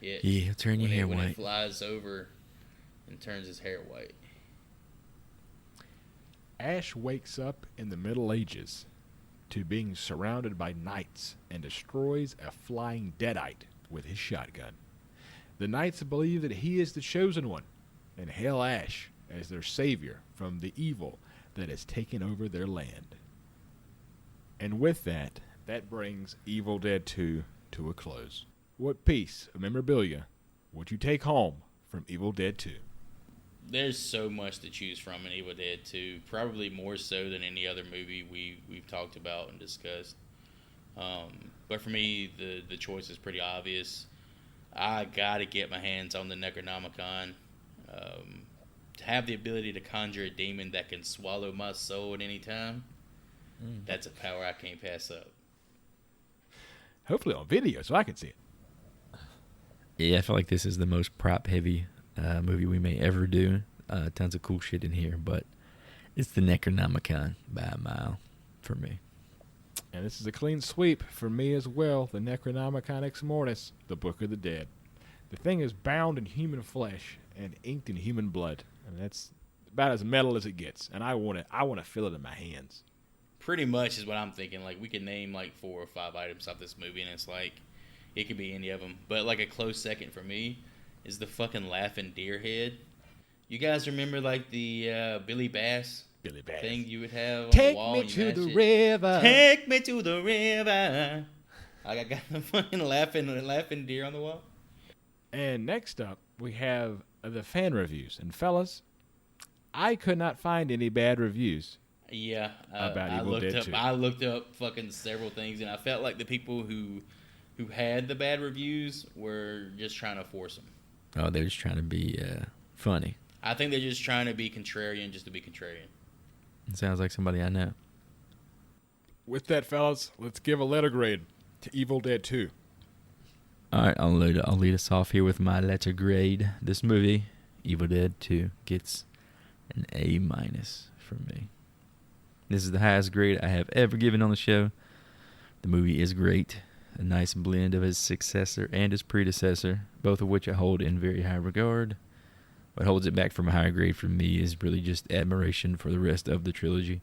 It, Yeah, he'll turn your hair when it white. flies over and turns his hair white. Ash wakes up in the Middle Ages to being surrounded by knights and destroys a flying deadite with his shotgun. The knights believe that he is the chosen one and hail Ash as their savior from the evil that has taken over their land. And with that, that brings Evil Dead 2 to a close. What piece of memorabilia would you take home from Evil Dead 2? There's so much to choose from in Evil Dead 2, probably more so than any other movie we've talked about and discussed. But for me, the choice is pretty obvious. I gotta get my hands on the Necronomicon. To have the ability to conjure a demon that can swallow my soul at any time, that's a power I can't pass up. Hopefully on video so I can see it. Yeah, I feel like this is the most prop-heavy movie we may ever do. Tons of cool shit in here, but it's the Necronomicon by a mile for me. And this is a clean sweep for me as well. The Necronomicon Ex Mortis, the Book of the Dead. The thing is bound in human flesh and inked in human blood. And that's about as metal as it gets. And I want to feel it in my hands. Pretty much is what I'm thinking. Like, we could name like 4 or 5 items off this movie, and it's like, it could be any of them. But like a close second for me is the fucking laughing deer head. You guys remember like the Billy Bass thing you would have on the Take wall? me and you to match the it? river. Take me to the river. I got the fucking laughing deer on the wall. And next up, we have the fan reviews. And fellas, I could not find any bad reviews. Yeah, About I Evil looked Dead up. 2. I looked up fucking several things, and I felt like the people who had the bad reviews were just trying to force them. Oh, they're just trying to be funny. I think they're just trying to be contrarian just to be contrarian. It sounds like somebody I know. With that, fellas, let's give a letter grade to Evil Dead 2. All right, I'll lead us off here with my letter grade. This movie, Evil Dead 2, gets an A- from me. This is the highest grade I have ever given on the show. The movie is great. A nice blend of his successor and his predecessor, both of which I hold in very high regard. What holds it back from a higher grade for me is really just admiration for the rest of the trilogy.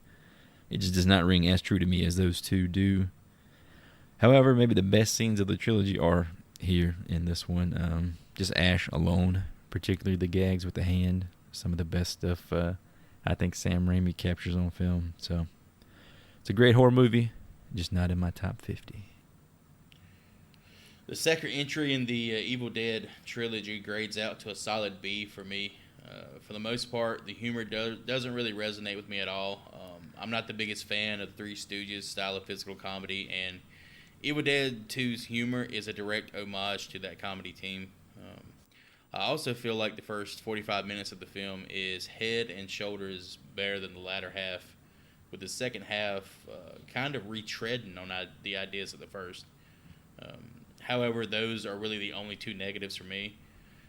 It just does not ring as true to me as those two do. However, maybe the best scenes of the trilogy are here in this one. Just Ash alone, particularly the gags with the hand. Some of the best stuff I think Sam Raimi captures on film. So it's a great horror movie, just not in my top 50. The second entry in the Evil Dead trilogy grades out to a solid B for me. For the most part, the humor doesn't really resonate with me at all. I'm not the biggest fan of Three Stooges style of physical comedy, and Evil Dead 2's humor is a direct homage to that comedy team. I also feel like the first 45 minutes of the film is head and shoulders better than the latter half, with the second half kind of retreading on the ideas of the first. However, those are really the only two negatives for me.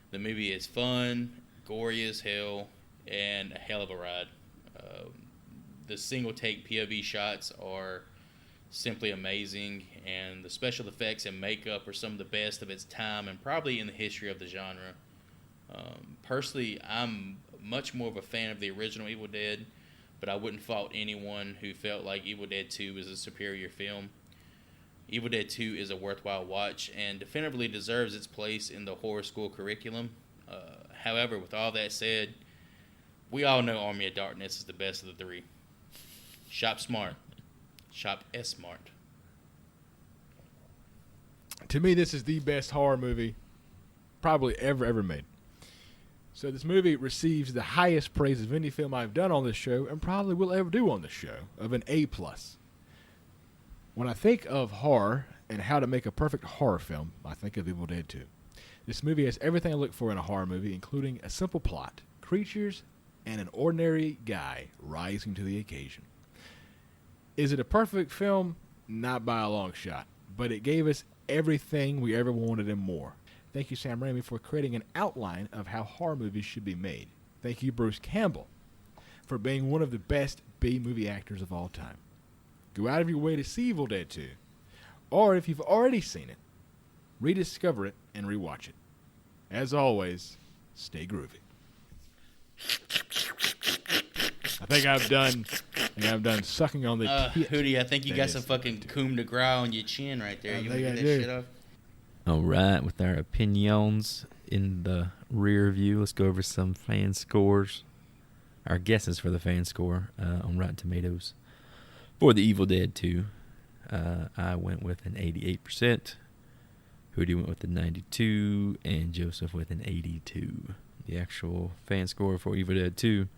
The movie is fun, gory as hell, and a hell of a ride. The single-take POV shots are simply amazing, and the special effects and makeup are some of the best of its time and probably in the history of the genre. Personally, I'm much more of a fan of the original Evil Dead, but I wouldn't fault anyone who felt like Evil Dead 2 is a superior film. Evil Dead 2 is a worthwhile watch and definitively deserves its place in the horror school curriculum. However, with all that said, we all know Army of Darkness is the best of the three. Shop smart. Shop S-smart. To me, this is the best horror movie probably ever made. So this movie receives the highest praise of any film I've done on this show and probably will ever do on this show, of an A+. When I think of horror and how to make a perfect horror film, I think of Evil Dead 2. This movie has everything I look for in a horror movie, including a simple plot, creatures, and an ordinary guy rising to the occasion. Is it a perfect film? Not by a long shot, but it gave us everything we ever wanted and more. Thank you, Sam Raimi, for creating an outline of how horror movies should be made. Thank you, Bruce Campbell, for being one of the best B-movie actors of all time. Go out of your way to see Evil Dead 2, or if you've already seen it, rediscover it and rewatch it. As always, stay groovy. I think I've done sucking on the tit. Hootie, I think you got some fucking cum de grace on your chin right there. You want to get that shit off? All right, with our opinions in the rear view, let's go over some fan scores. Our guesses for the fan score on Rotten Tomatoes. For the Evil Dead 2, I went with an 88%. Hootie went with a 92%, and Joseph with an 82%. The actual fan score for Evil Dead 2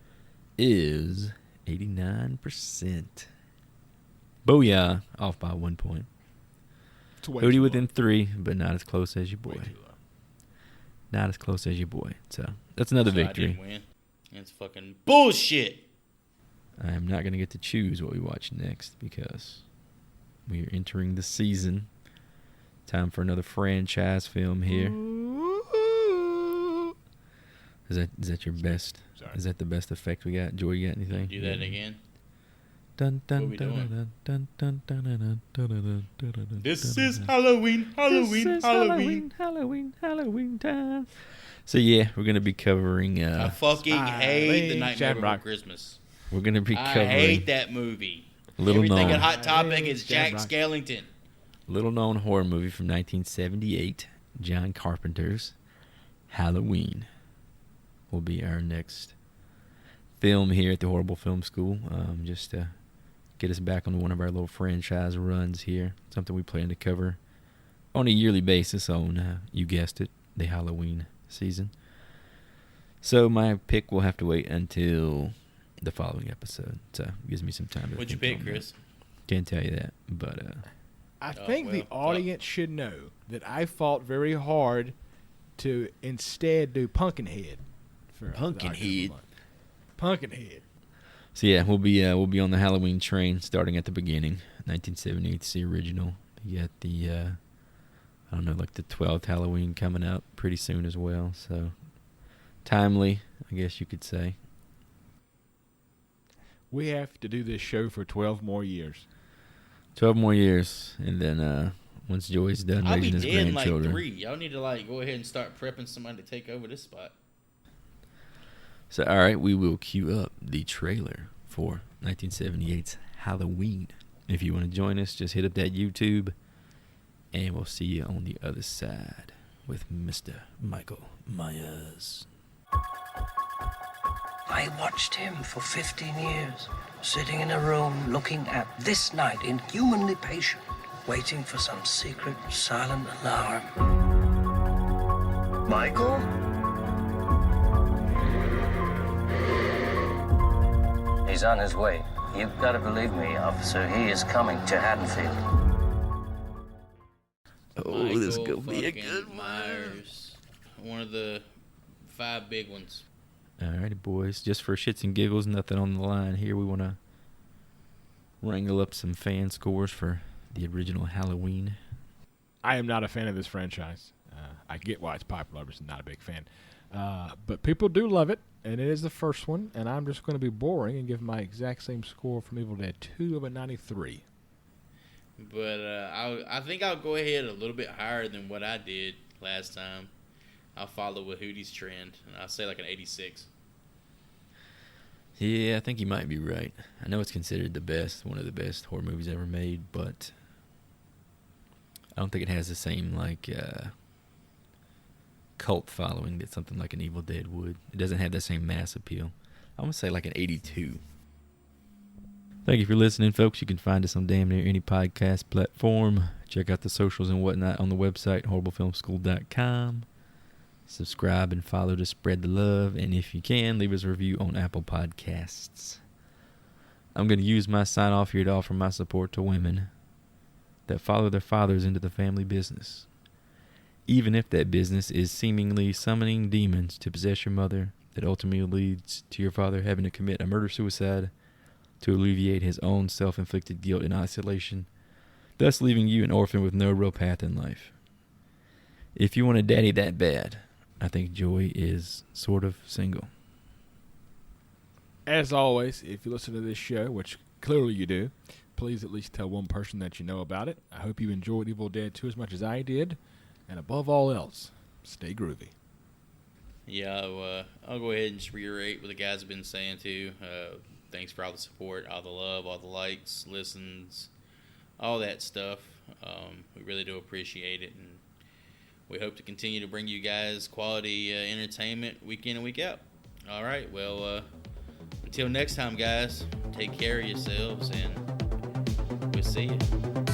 is 89%. Booyah, off by 1 point. Hootie within 3, but not as close as your boy. Not as close as your boy. So that's another victory. I didn't win. It's fucking bullshit. I am not going to get to choose what we watch next because we are entering the season. Time for another franchise film here. Is that your best? Sorry. Is that the best effect we got? Joy, you got anything? Do that again. Dun, dun, What are we dun, doing? dun, dun, dun, dun, dun, dun, dun, dun, dun, dun, This dun, is dun. Halloween, Halloween, This is Halloween. Halloween time. So yeah, we're gonna be covering. I fucking hate The Nightmare Before Shamrock. Christmas. We're gonna be I covering hate that movie. Little Everything known. at Hot Topic is Jack Shamrock. Skellington. little known horror movie from 1978. John Carpenter's Halloween will be our next film here at the Horrible Film School. Just to get us back on one of our little franchise runs here. Something we plan to cover on a yearly basis on, you guessed it, the Halloween season. So my pick will have to wait until the following episode. So it gives me some time to What'd you think pick, on that. Chris? Can't tell you that, but I think the well, audience should know that I fought very hard to instead do Pumpkinhead for Pumpkinhead. Pumpkinhead. So yeah, we'll be on the Halloween train starting at the beginning. 1978 is the original. You got the I don't know, like the 12th Halloween coming up pretty soon as well. So timely, I guess you could say. We have to do this show for 12 more years. 12 more years, and then once Joey's done I'll raising be his dead in grandchildren. like 3. Y'all need to like go ahead and start prepping somebody to take over this spot. So, all right, we will cue up the trailer for 1978's Halloween. If you want to join us, just hit up that YouTube, and we'll see you on the other side with Mr. Michael Myers. I watched him for 15 years, sitting in a room looking at this night, inhumanly patient, waiting for some secret, silent alarm. Michael? He's on his way. You've got to believe me, officer. He is coming to Haddonfield. Oh, this is Michael going to be a fucking good one. Myers. One of the 5 big ones. Alrighty, boys. Just for shits and giggles, nothing on the line here. We want to wrangle up some fan scores for the original Halloween. I am not a fan of this franchise. I get why it's popular, but I'm not a big fan. But people do love it, and it is the first one, and I'm just going to be boring and give my exact same score from Evil Dead 2 of a 93. But I think I'll go ahead a little bit higher than what I did last time. I'll follow with Hootie's trend, and I'll say like an 86. Yeah, I think you might be right. I know it's considered the best, one of the best horror movies ever made, but I don't think it has the same like cult following that something like an Evil Dead would. It doesn't have the same mass appeal. I'm gonna say like an 82. Thank you for listening, folks. You can find us on damn near any podcast platform. Check out the socials and whatnot on the website, horriblefilmschool.com. Subscribe and follow to spread the love, and if you can, leave us a review on Apple Podcasts. I'm going to use my sign-off here to offer my support to women that follow their fathers into the family business. Even if that business is seemingly summoning demons to possess your mother, that ultimately leads to your father having to commit a murder-suicide to alleviate his own self-inflicted guilt and isolation, thus leaving you an orphan with no real path in life. If you want a daddy that bad, I think Joey is sort of single. As always, if you listen to this show, which clearly you do, please at least tell one person that you know about it. I hope you enjoyed Evil Dead 2 as much as I did. And above all else, stay groovy. Yeah, I'll go ahead and just reiterate what the guys have been saying too. Thanks for all the support, all the love, all the likes, listens, all that stuff. We really do appreciate it, and we hope to continue to bring you guys quality entertainment week in and week out. All right, well, until next time, guys, take care of yourselves, and we'll see you.